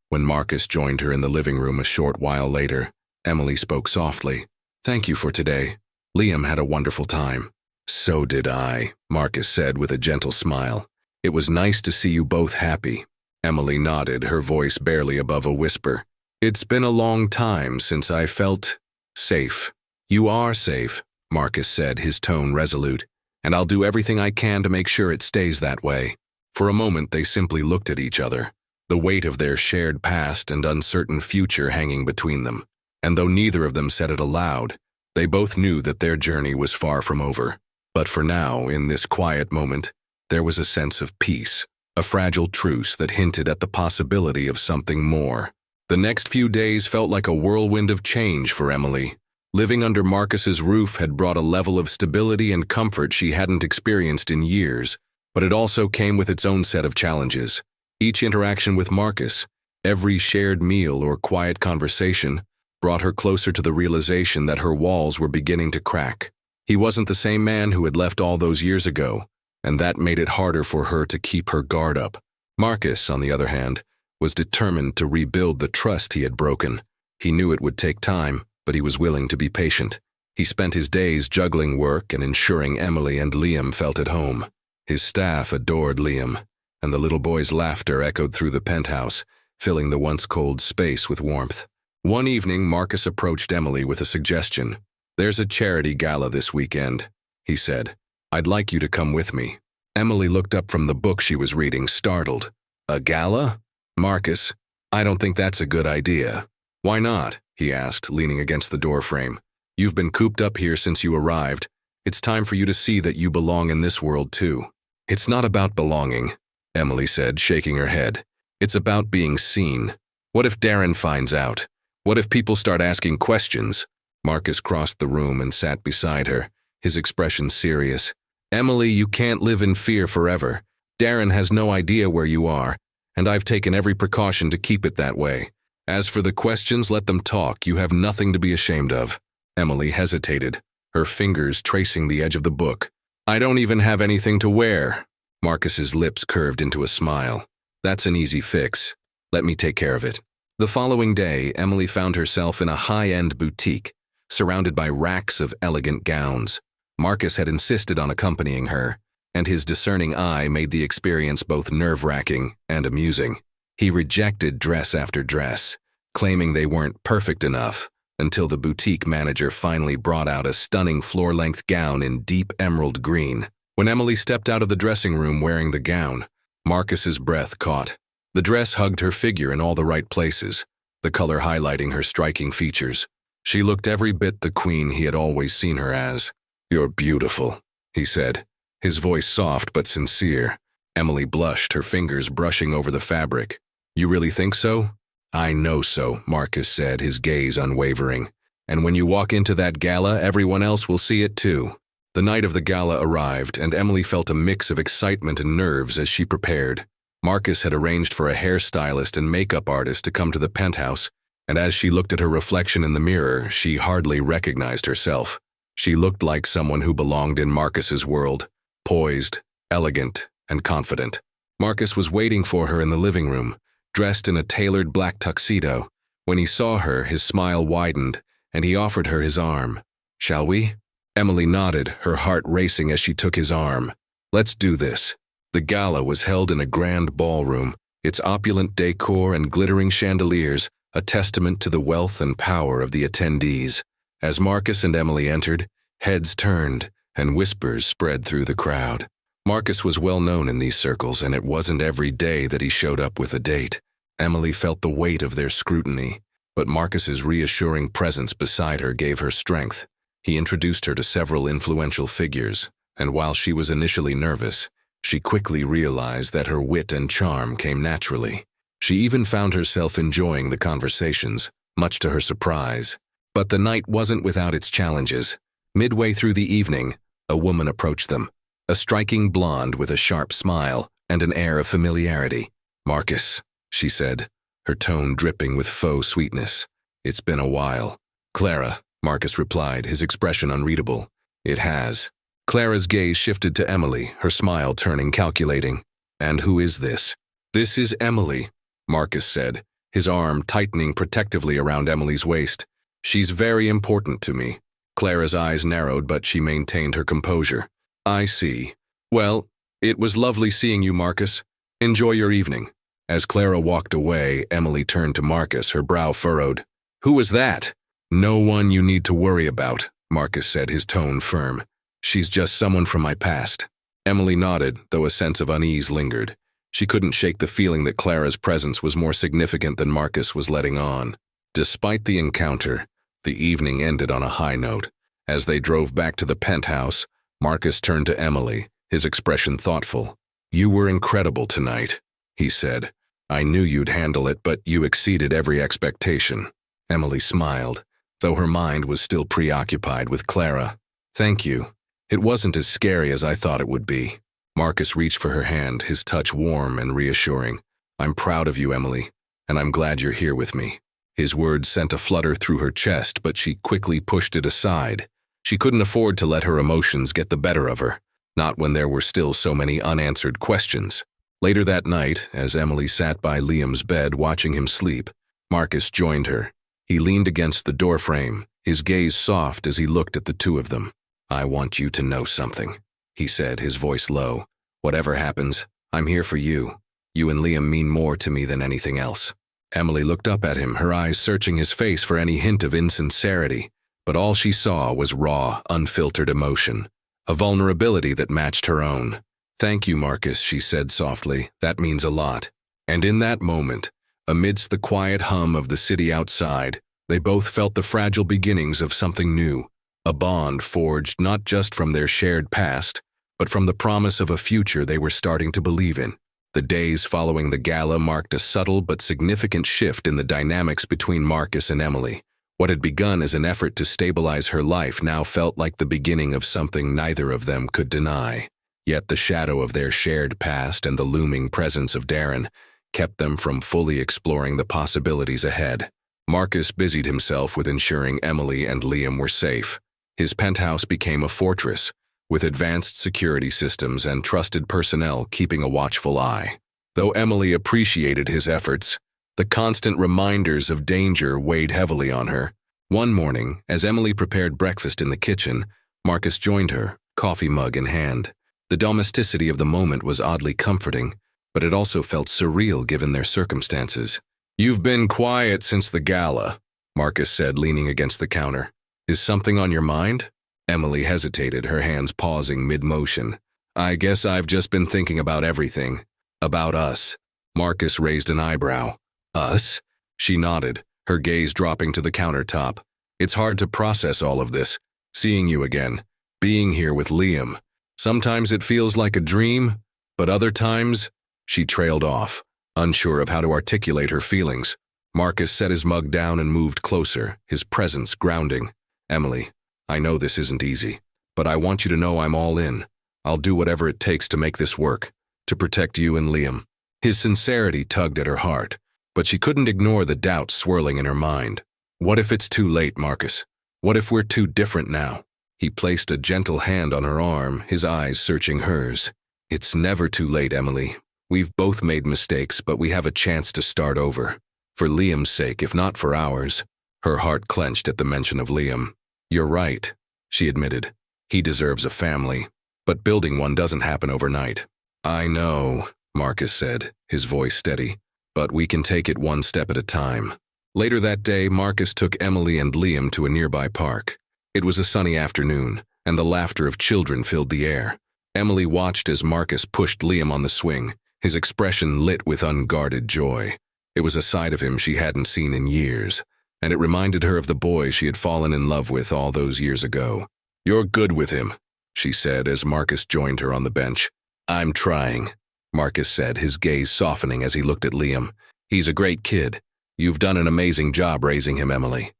When Marcus joined her in the living room a short while later, Emily spoke softly. "Thank you for today. Liam had a wonderful time." "So did I," Marcus said with a gentle smile. "It was nice to see you both happy." Emily nodded, her voice barely above a whisper. "It's been a long time since I felt safe." "You are safe," Marcus said, his tone resolute, "and I'll do everything I can to make sure it stays that way." For a moment they simply looked at each other, the weight of their shared past and uncertain future hanging between them. And though neither of them said it aloud, they both knew that their journey was far from over. But for now, in this quiet moment, there was a sense of peace, a fragile truce that hinted at the possibility of something more. The next few days felt like a whirlwind of change for Emily. Living under Marcus's roof had brought a level of stability and comfort she hadn't experienced in years, But it also came with its own set of challenges. Each interaction with Marcus, every shared meal or quiet conversation, brought her closer to the realization that her walls were beginning to crack. He wasn't the same man who had left all those years ago, and that made it harder for her to keep her guard up. Marcus, on the other hand, was determined to rebuild the trust he had broken. He knew it would take time, but he was willing to be patient. He spent his days juggling work and ensuring Emily and Liam felt at home. His staff adored Liam, and the little boy's laughter echoed through the penthouse, filling the once cold space with warmth. One evening, Marcus approached Emily with a suggestion. "There's a charity gala this weekend," he said. "I'd like you to come with me." Emily looked up from the book she was reading, startled. "A gala? Marcus, I don't think that's a good idea." "Why not?" he asked, leaning against the doorframe. "You've been cooped up here since you arrived. It's time for you to see that you belong in this world too." "It's not about belonging," Emily said, shaking her head. "It's about being seen. What if Darren finds out? What if people start asking questions?" Marcus crossed the room and sat beside her, his expression serious. "Emily, you can't live in fear forever. Darren has no idea where you are, and I've taken every precaution to keep it that way. As for the questions, let them talk. You have nothing to be ashamed of." Emily hesitated, her fingers tracing the edge of the book. "I don't even have anything to wear." Marcus's lips curved into a smile. "That's an easy fix. Let me take care of it." The following day, Emily found herself in a high-end boutique, surrounded by racks of elegant gowns. Marcus had insisted on accompanying her, and his discerning eye made the experience both nerve-wracking and amusing. He rejected dress after dress, claiming they weren't perfect enough, until the boutique manager finally brought out a stunning floor-length gown in deep emerald green. When Emily stepped out of the dressing room wearing the gown, Marcus's breath caught. The dress hugged her figure in all the right places, the color highlighting her striking features. She looked every bit the queen he had always seen her as. "You're beautiful," he said, his voice soft but sincere. Emily blushed, her fingers brushing over the fabric. "You really think so?" "I know so," Marcus said, his gaze unwavering. "And when you walk into that gala, everyone else will see it too." The night of the gala arrived, and Emily felt a mix of excitement and nerves as she prepared. Marcus had arranged for a hairstylist and makeup artist to come to the penthouse, and as she looked at her reflection in the mirror, she hardly recognized herself. She looked like someone who belonged in Marcus's world, poised, elegant, and confident. Marcus was waiting for her in the living room, dressed in a tailored black tuxedo. When he saw her, his smile widened, and he offered her his arm. "Shall we?" Emily nodded, her heart racing as she took his arm. "Let's do this." The gala was held in a grand ballroom, its opulent decor and glittering chandeliers a testament to the wealth and power of the attendees. As Marcus and Emily entered, heads turned, and whispers spread through the crowd. Marcus was well known in these circles, and it wasn't every day that he showed up with a date. Emily felt the weight of their scrutiny, but Marcus's reassuring presence beside her gave her strength. He introduced her to several influential figures, and while she was initially nervous, she quickly realized that her wit and charm came naturally. She even found herself enjoying the conversations, much to her surprise. But the night wasn't without its challenges. Midway through the evening, a woman approached them, a striking blonde with a sharp smile and an air of familiarity. "Marcus," she said, her tone dripping with faux sweetness. "It's been a while." "Clara," Marcus replied, his expression unreadable. "It has." Clara's gaze shifted to Emily, her smile turning calculating. "And who is this?" "This is Emily," Marcus said, his arm tightening protectively around Emily's waist. "She's very important to me." Clara's eyes narrowed, but she maintained her composure. "I see. Well, it was lovely seeing you, Marcus. Enjoy your evening." As Clara walked away, Emily turned to Marcus, her brow furrowed. "Who was that?" "No one you need to worry about," Marcus said, his tone firm. "She's just someone from my past." Emily nodded, though a sense of unease lingered. She couldn't shake the feeling that Clara's presence was more significant than Marcus was letting on. Despite the encounter, the evening ended on a high note. As they drove back to the penthouse, Marcus turned to Emily, his expression thoughtful. "You were incredible tonight," he said. "I knew you'd handle it, but you exceeded every expectation." Emily smiled, though her mind was still preoccupied with Clara. "Thank you. It wasn't as scary as I thought it would be." Marcus reached for her hand, his touch warm and reassuring. "I'm proud of you, Emily, and I'm glad you're here with me." His words sent a flutter through her chest, but she quickly pushed it aside. She couldn't afford to let her emotions get the better of her, not when there were still so many unanswered questions. Later that night, as Emily sat by Liam's bed watching him sleep, Marcus joined her. He leaned against the doorframe, his gaze soft as he looked at the two of them. "I want you to know something," he said, his voice low. "Whatever happens, I'm here for you. You and Liam mean more to me than anything else." Emily looked up at him, her eyes searching his face for any hint of insincerity, but all she saw was raw, unfiltered emotion, a vulnerability that matched her own. "Thank you, Marcus," she said softly. "That means a lot." And in that moment, amidst the quiet hum of the city outside, they both felt the fragile beginnings of something new, a bond forged not just from their shared past, but from the promise of a future they were starting to believe in. The days following the gala marked a subtle but significant shift in the dynamics between Marcus and Emily. What had begun as an effort to stabilize her life now felt like the beginning of something neither of them could deny. Yet the shadow of their shared past and the looming presence of Darren kept them from fully exploring the possibilities ahead. Marcus busied himself with ensuring Emily and Liam were safe. His penthouse became a fortress, with advanced security systems and trusted personnel keeping a watchful eye. Though Emily appreciated his efforts, the constant reminders of danger weighed heavily on her. One morning, as Emily prepared breakfast in the kitchen, Marcus joined her, coffee mug in hand. The domesticity of the moment was oddly comforting, but it also felt surreal given their circumstances. "You've been quiet since the gala," Marcus said, leaning against the counter. "Is something on your mind?" Emily hesitated, her hands pausing mid-motion. "I guess I've just been thinking about everything. About us." Marcus raised an eyebrow. "Us?" She nodded, her gaze dropping to the countertop. "It's hard to process all of this. Seeing you again. Being here with Liam. Sometimes it feels like a dream, but other times..." She trailed off, unsure of how to articulate her feelings. Marcus set his mug down and moved closer, his presence grounding. "Emily, I know this isn't easy, but I want you to know I'm all in. I'll do whatever it takes to make this work, to protect you and Liam." His sincerity tugged at her heart, but she couldn't ignore the doubts swirling in her mind. "What if it's too late, Marcus? What if we're too different now?" He placed a gentle hand on her arm, his eyes searching hers. "It's never too late, Emily. We've both made mistakes, but we have a chance to start over. For Liam's sake, if not for ours." Her heart clenched at the mention of Liam. "You're right," she admitted. "He deserves a family, but building one doesn't happen overnight." "I know," Marcus said, his voice steady, "but we can take it one step at a time." Later that day, Marcus took Emily and Liam to a nearby park. It was a sunny afternoon, and the laughter of children filled the air. Emily watched as Marcus pushed Liam on the swing, his expression lit with unguarded joy. It was a side of him she hadn't seen in years, and it reminded her of the boy she had fallen in love with all those years ago. "You're good with him," she said as Marcus joined her on the bench. "I'm trying," Marcus said, his gaze softening as he looked at Liam. "He's a great kid. You've done an amazing job raising him, Emily."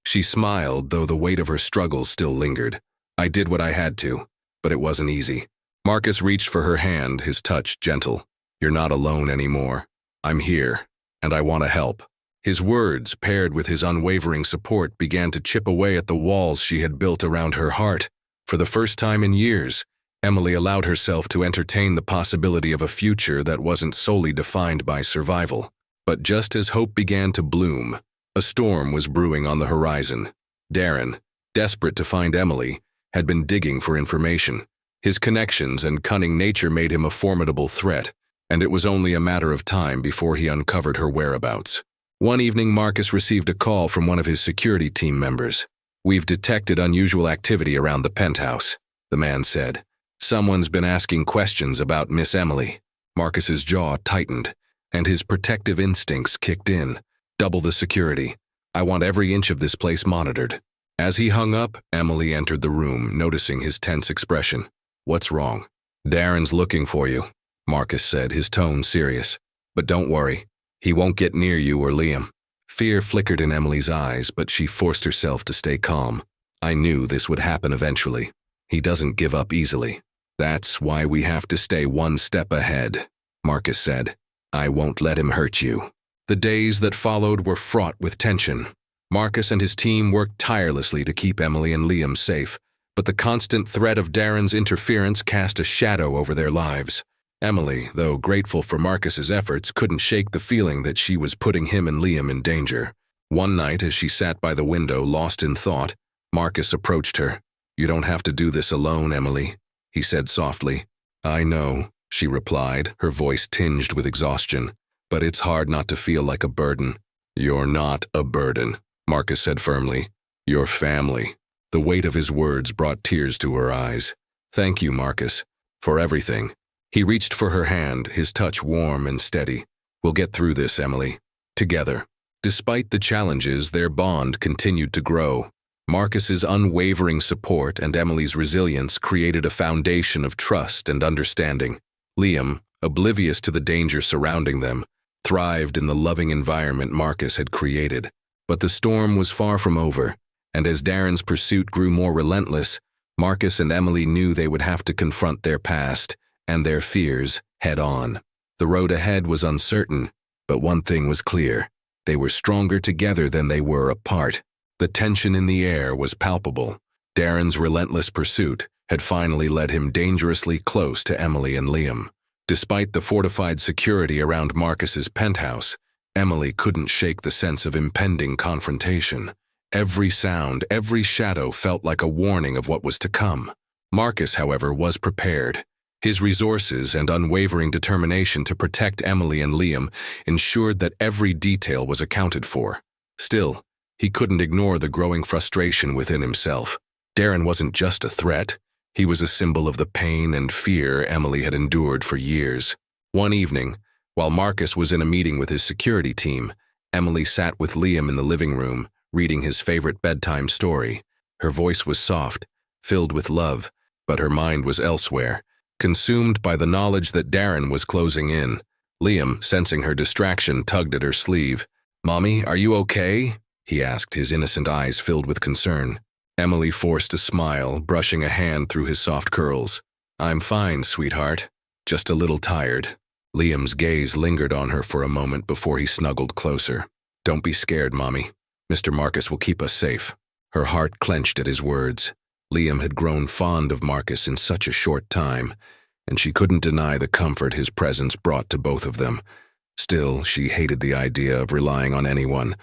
She smiled, though the weight of her struggles still lingered. "I did what I had to, but it wasn't easy." Marcus reached for her hand, his touch gentle. "You're not alone anymore. I'm here, and I want to help." His words, paired with his unwavering support, began to chip away at the walls she had built around her heart. For the first time in years, Emily allowed herself to entertain the possibility of a future that wasn't solely defined by survival. But just as hope began to bloom, a storm was brewing on the horizon. Darren, desperate to find Emily, had been digging for information. His connections and cunning nature made him a formidable threat, and it was only a matter of time before he uncovered her whereabouts. One evening, Marcus received a call from one of his security team members. "We've detected unusual activity around the penthouse," the man said. "Someone's been asking questions about Miss Emily." Marcus's jaw tightened, and his protective instincts kicked in. "Double the security. I want every inch of this place monitored." As he hung up, Emily entered the room, noticing his tense expression. "What's wrong?" "Darren's looking for you," Marcus said, his tone serious. "But don't worry. He won't get near you or Liam." Fear flickered in Emily's eyes, but she forced herself to stay calm. "I knew this would happen eventually. He doesn't give up easily." "That's why we have to stay one step ahead," Marcus said. "I won't let him hurt you." The days that followed were fraught with tension. Marcus and his team worked tirelessly to keep Emily and Liam safe, but the constant threat of Darren's interference cast a shadow over their lives. Emily, though grateful for Marcus's efforts, couldn't shake the feeling that she was putting him and Liam in danger. One night, as she sat by the window, lost in thought, Marcus approached her. "You don't have to do this alone, Emily," he said softly. "I know," she replied, her voice tinged with exhaustion, "but it's hard not to feel like a burden." "You're not a burden," Marcus said firmly. "You're family." The weight of his words brought tears to her eyes. "Thank you, Marcus, for everything." He reached for her hand, his touch warm and steady. "We'll get through this, Emily. Together." Despite the challenges, their bond continued to grow. Marcus's unwavering support and Emily's resilience created a foundation of trust and understanding. Liam, oblivious to the danger surrounding them, thrived in the loving environment Marcus had created. But the storm was far from over, and as Darren's pursuit grew more relentless, Marcus and Emily knew they would have to confront their past and their fears head-on. The road ahead was uncertain, but one thing was clear. They were stronger together than they were apart. The tension in the air was palpable. Darren's relentless pursuit had finally led him dangerously close to Emily and Liam. Despite the fortified security around Marcus's penthouse, Emily couldn't shake the sense of impending confrontation. Every sound, every shadow felt like a warning of what was to come. Marcus, however, was prepared. His resources and unwavering determination to protect Emily and Liam ensured that every detail was accounted for. Still, he couldn't ignore the growing frustration within himself. Darren wasn't just a threat. He was a symbol of the pain and fear Emily had endured for years. One evening, while Marcus was in a meeting with his security team, Emily sat with Liam in the living room, reading his favorite bedtime story. Her voice was soft, filled with love, but her mind was elsewhere, consumed by the knowledge that Darren was closing in. Liam, sensing her distraction, tugged at her sleeve. "Mommy, are you okay?" he asked, his innocent eyes filled with concern. Emily forced a smile, brushing a hand through his soft curls. "I'm fine, sweetheart. Just a little tired." Liam's gaze lingered on her for a moment before he snuggled closer. "Don't be scared, Mommy. Mr. Marcus will keep us safe." Her heart clenched at his words. Liam had grown fond of Marcus in such a short time, and she couldn't deny the comfort his presence brought to both of them. Still, she hated the idea of relying on anyone,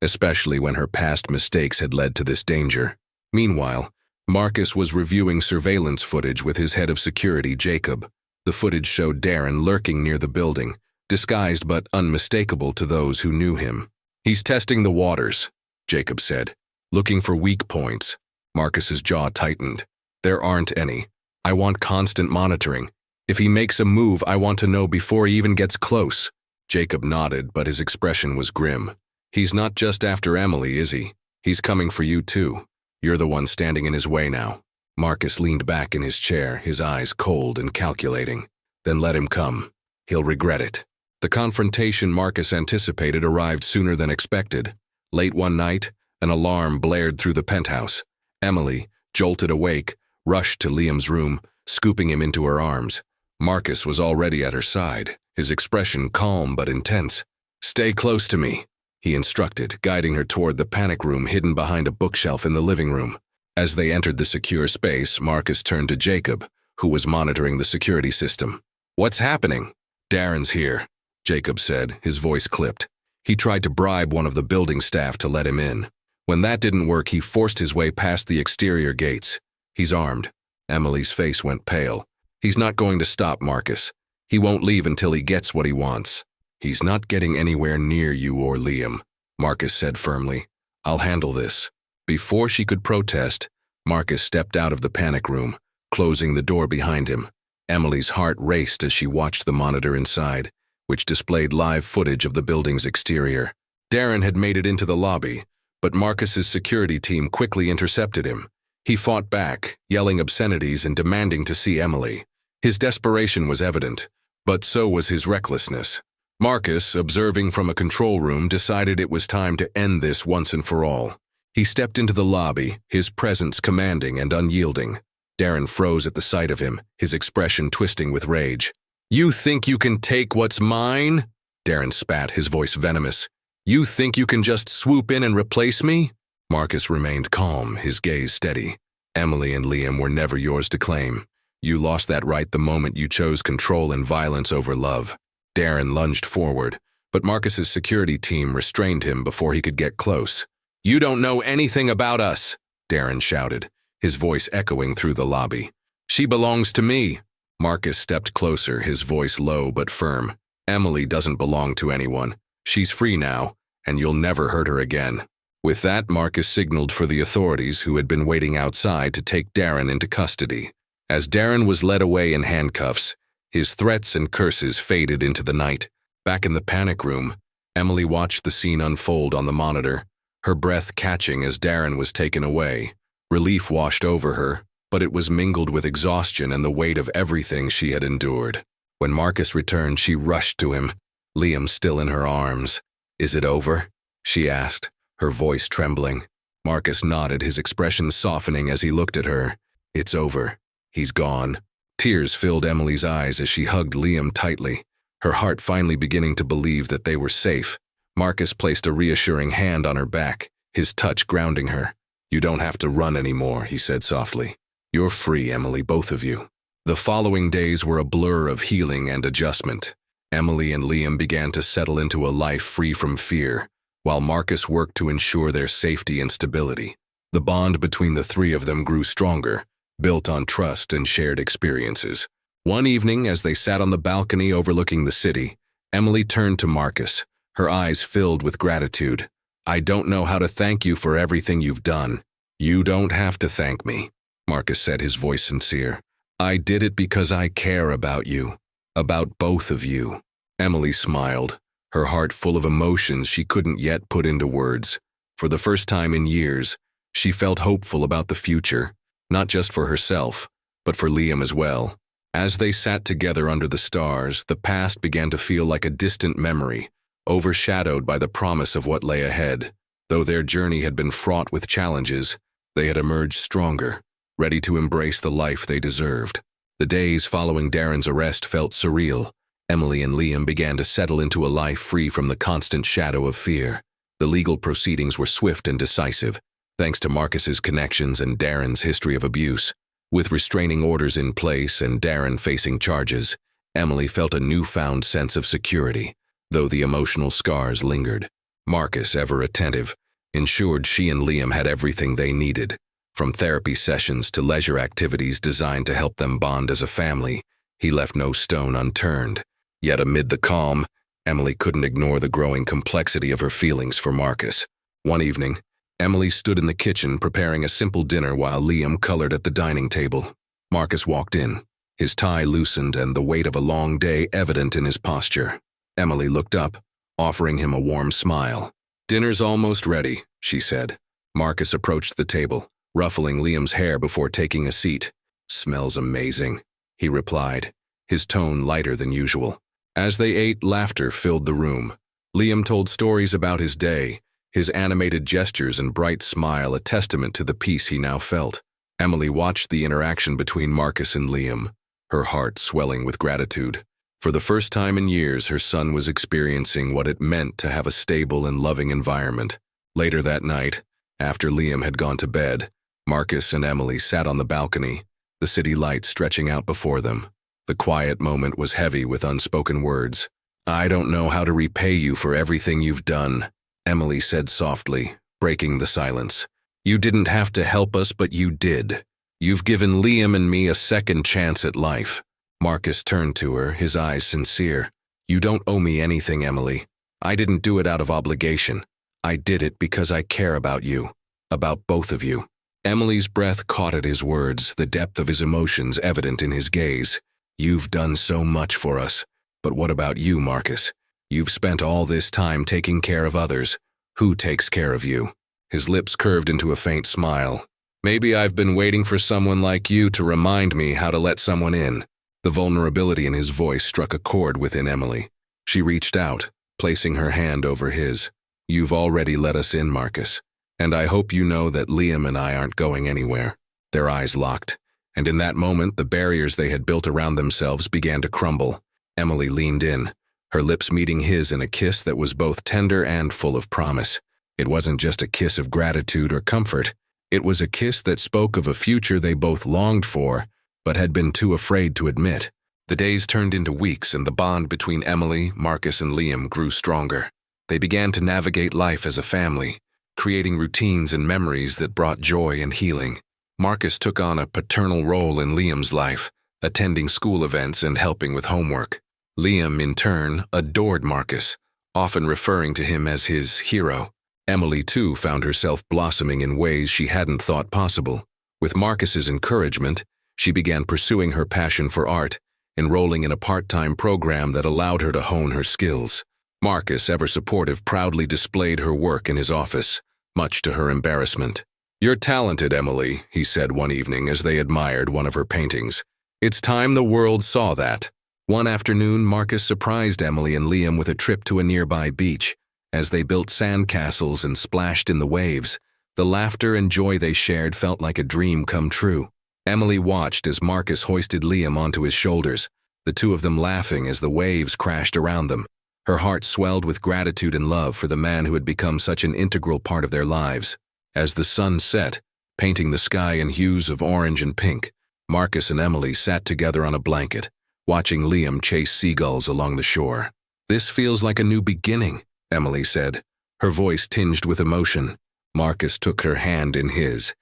especially when her past mistakes had led to this danger. Meanwhile, Marcus was reviewing surveillance footage with his head of security, Jacob. The footage showed Darren lurking near the building, disguised but unmistakable to those who knew him. "He's testing the waters," Jacob said, "looking for weak points." Marcus's jaw tightened. "There aren't any. I want constant monitoring. If he makes a move, I want to know before he even gets close." Jacob nodded, but his expression was grim. "He's not just after Emily, is he? He's coming for you too. You're the one standing in his way now." Marcus leaned back in his chair, his eyes cold and calculating. "Then let him come. He'll regret it." The confrontation Marcus anticipated arrived sooner than expected. Late one night, an alarm blared through the penthouse. Emily, jolted awake, rushed to Liam's room, scooping him into her arms. Marcus was already at her side, his expression calm but intense. "Stay close to me," he instructed, guiding her toward the panic room hidden behind a bookshelf in the living room. As they entered the secure space, Marcus turned to Jacob, who was monitoring the security system. "What's happening?" "Darren's here," Jacob said, his voice clipped. He tried to bribe one of the building staff to let him in. When that didn't work, he forced his way past the exterior gates. "He's armed." Emily's face went pale. "He's not going to stop, Marcus. He won't leave until he gets what he wants." "He's not getting anywhere near you or Liam," Marcus said firmly. "I'll handle this." Before she could protest, Marcus stepped out of the panic room, closing the door behind him. Emily's heart raced as she watched the monitor inside, which displayed live footage of the building's exterior. Darren had made it into the lobby, but Marcus's security team quickly intercepted him. He fought back, yelling obscenities and demanding to see Emily. His desperation was evident, but so was his recklessness. Marcus, observing from a control room, decided it was time to end this once and for all. He stepped into the lobby, his presence commanding and unyielding. Darren froze at the sight of him, his expression twisting with rage. "You think you can take what's mine?" Darren spat, his voice venomous. "You think you can just swoop in and replace me?" Marcus remained calm, his gaze steady. "Emily and Liam were never yours to claim. You lost that right the moment you chose control and violence over love." Darren lunged forward, but Marcus's security team restrained him before he could get close. "You don't know anything about us," Darren shouted, his voice echoing through the lobby. "She belongs to me." Marcus stepped closer, his voice low but firm. "Emily doesn't belong to anyone. She's free now, and you'll never hurt her again." With that, Marcus signaled for the authorities who had been waiting outside to take Darren into custody. As Darren was led away in handcuffs, his threats and curses faded into the night. Back in the panic room, Emily watched the scene unfold on the monitor, her breath catching as Darren was taken away. Relief washed over her, but it was mingled with exhaustion and the weight of everything she had endured. When Marcus returned, she rushed to him, Liam still in her arms. "Is it over?" she asked, her voice trembling. Marcus nodded, his expression softening as he looked at her. "It's over. He's gone." Tears filled Emily's eyes as she hugged Liam tightly, her heart finally beginning to believe that they were safe. Marcus placed a reassuring hand on her back, his touch grounding her. "You don't have to run anymore," he said softly. "You're free, Emily, both of you." The following days were a blur of healing and adjustment. Emily and Liam began to settle into a life free from fear, while Marcus worked to ensure their safety and stability. The bond between the three of them grew stronger, built on trust and shared experiences. One evening, as they sat on the balcony overlooking the city, Emily turned to Marcus, her eyes filled with gratitude. "I don't know how to thank you for everything you've done." "You don't have to thank me," Marcus said, his voice sincere. "I did it because I care about you, about both of you." Emily smiled, her heart full of emotions she couldn't yet put into words. For the first time in years, she felt hopeful about the future, not just for herself, but for Liam as well. As they sat together under the stars, the past began to feel like a distant memory, overshadowed by the promise of what lay ahead. Though their journey had been fraught with challenges, they had emerged stronger, ready to embrace the life they deserved. The days following Darren's arrest felt surreal. Emily and Liam began to settle into a life free from the constant shadow of fear. The legal proceedings were swift and decisive, thanks to Marcus's connections and Darren's history of abuse. With restraining orders in place and Darren facing charges, Emily felt a newfound sense of security, though the emotional scars lingered. Marcus, ever attentive, ensured she and Liam had everything they needed, from therapy sessions to leisure activities designed to help them bond as a family. He left no stone unturned. Yet amid the calm, Emily couldn't ignore the growing complexity of her feelings for Marcus. One evening, Emily stood in the kitchen preparing a simple dinner while Liam colored at the dining table. Marcus walked in, his tie loosened and the weight of a long day evident in his posture. Emily looked up, offering him a warm smile. "Dinner's almost ready," she said. Marcus approached the table, ruffling Liam's hair before taking a seat. "Smells amazing," he replied, his tone lighter than usual. As they ate, laughter filled the room. Liam told stories about his day, his animated gestures and bright smile a testament to the peace he now felt. Emily watched the interaction between Marcus and Liam, her heart swelling with gratitude. For the first time in years, her son was experiencing what it meant to have a stable and loving environment. Later that night, after Liam had gone to bed, Marcus and Emily sat on the balcony, the city lights stretching out before them. The quiet moment was heavy with unspoken words. "I don't know how to repay you for everything you've done," Emily said softly, breaking the silence. "You didn't have to help us, but you did. You've given Liam and me a second chance at life." Marcus turned to her, his eyes sincere. "You don't owe me anything, Emily. I didn't do it out of obligation. I did it because I care about you, about both of you." Emily's breath caught at his words, the depth of his emotions evident in his gaze. "You've done so much for us. But what about you, Marcus? You've spent all this time taking care of others. Who takes care of you?" His lips curved into a faint smile. "Maybe I've been waiting for someone like you to remind me how to let someone in." The vulnerability in his voice struck a chord within Emily. She reached out, placing her hand over his. "You've already let us in, Marcus. And I hope you know that Liam and I aren't going anywhere." Their eyes locked, And in that moment, the barriers they had built around themselves began to crumble. Emily leaned in, her lips meeting his in a kiss that was both tender and full of promise. It wasn't just a kiss of gratitude or comfort. It was a kiss that spoke of a future they both longed for, but had been too afraid to admit. The days turned into weeks, and the bond between Emily, Marcus, and Liam grew stronger. They began to navigate life as a family, creating routines and memories that brought joy and healing. Marcus took on a paternal role in Liam's life, attending school events and helping with homework. Liam, in turn, adored Marcus, often referring to him as his hero. Emily, too, found herself blossoming in ways she hadn't thought possible. With Marcus's encouragement, she began pursuing her passion for art, enrolling in a part-time program that allowed her to hone her skills. Marcus, ever supportive, proudly displayed her work in his office, much to her embarrassment. "You're talented, Emily," he said one evening as they admired one of her paintings. "It's time the world saw that." One afternoon, Marcus surprised Emily and Liam with a trip to a nearby beach. As they built sandcastles and splashed in the waves, the laughter and joy they shared felt like a dream come true. Emily watched as Marcus hoisted Liam onto his shoulders, the two of them laughing as the waves crashed around them. Her heart swelled with gratitude and love for the man who had become such an integral part of their lives. As the sun set, painting the sky in hues of orange and pink, Marcus and Emily sat together on a blanket, watching Liam chase seagulls along the shore. "This feels like a new beginning," Emily said, her voice tinged with emotion. Marcus took her hand in his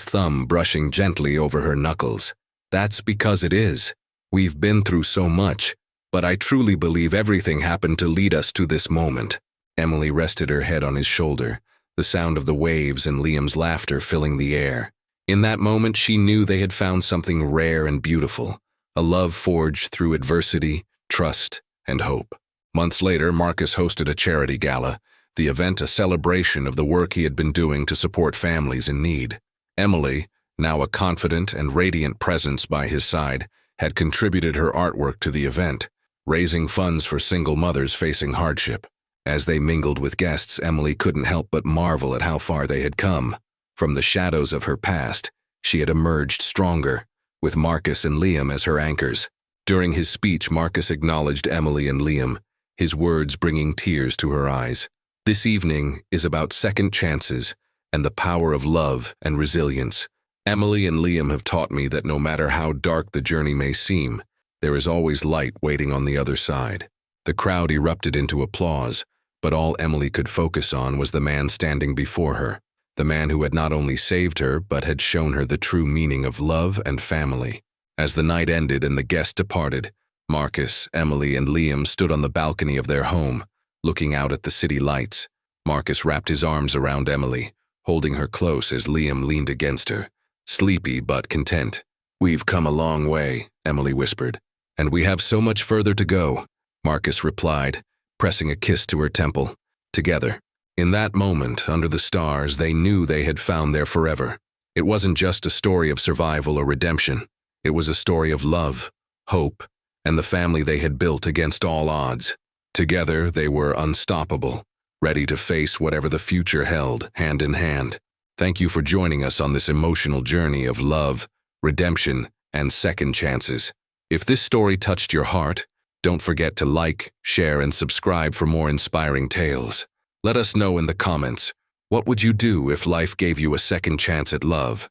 thumb brushing gently over her knuckles. "That's because it is. We've been through so much, but I truly believe everything happened to lead us to this moment." Emily rested her head on his shoulder, the sound of the waves and Liam's laughter filling the air. In that moment, she knew they had found something rare and beautiful, a love forged through adversity, trust, and hope. Months later, Marcus hosted a charity gala, the event a celebration of the work he had been doing to support families in need. Emily, now a confident and radiant presence by his side, had contributed her artwork to the event, raising funds for single mothers facing hardship. As they mingled with guests, Emily couldn't help but marvel at how far they had come. From the shadows of her past, she had emerged stronger, with Marcus and Liam as her anchors. During his speech, Marcus acknowledged Emily and Liam, his words bringing tears to her eyes. "This evening is about second chances and the power of love and resilience. Emily and Liam have taught me that no matter how dark the journey may seem, there is always light waiting on the other side." The crowd erupted into applause, but all Emily could focus on was the man standing before her, the man who had not only saved her but had shown her the true meaning of love and family. As the night ended and the guests departed, Marcus, Emily, and Liam stood on the balcony of their home, looking out at the city lights. Marcus wrapped his arms around Emily, holding her close as Liam leaned against her, sleepy but content. "We've come a long way," Emily whispered. "And we have so much further to go," Marcus replied, pressing a kiss to her temple. Together, in that moment, under the stars, they knew they had found their forever. It wasn't just a story of survival or redemption. It was a story of love, hope, and the family they had built against all odds. Together, they were unstoppable, ready to face whatever the future held, hand in hand. Thank you for joining us on this emotional journey of love, redemption, and second chances. If this story touched your heart, don't forget to like, share, and subscribe for more inspiring tales. Let us know in the comments, what would you do if life gave you a second chance at love?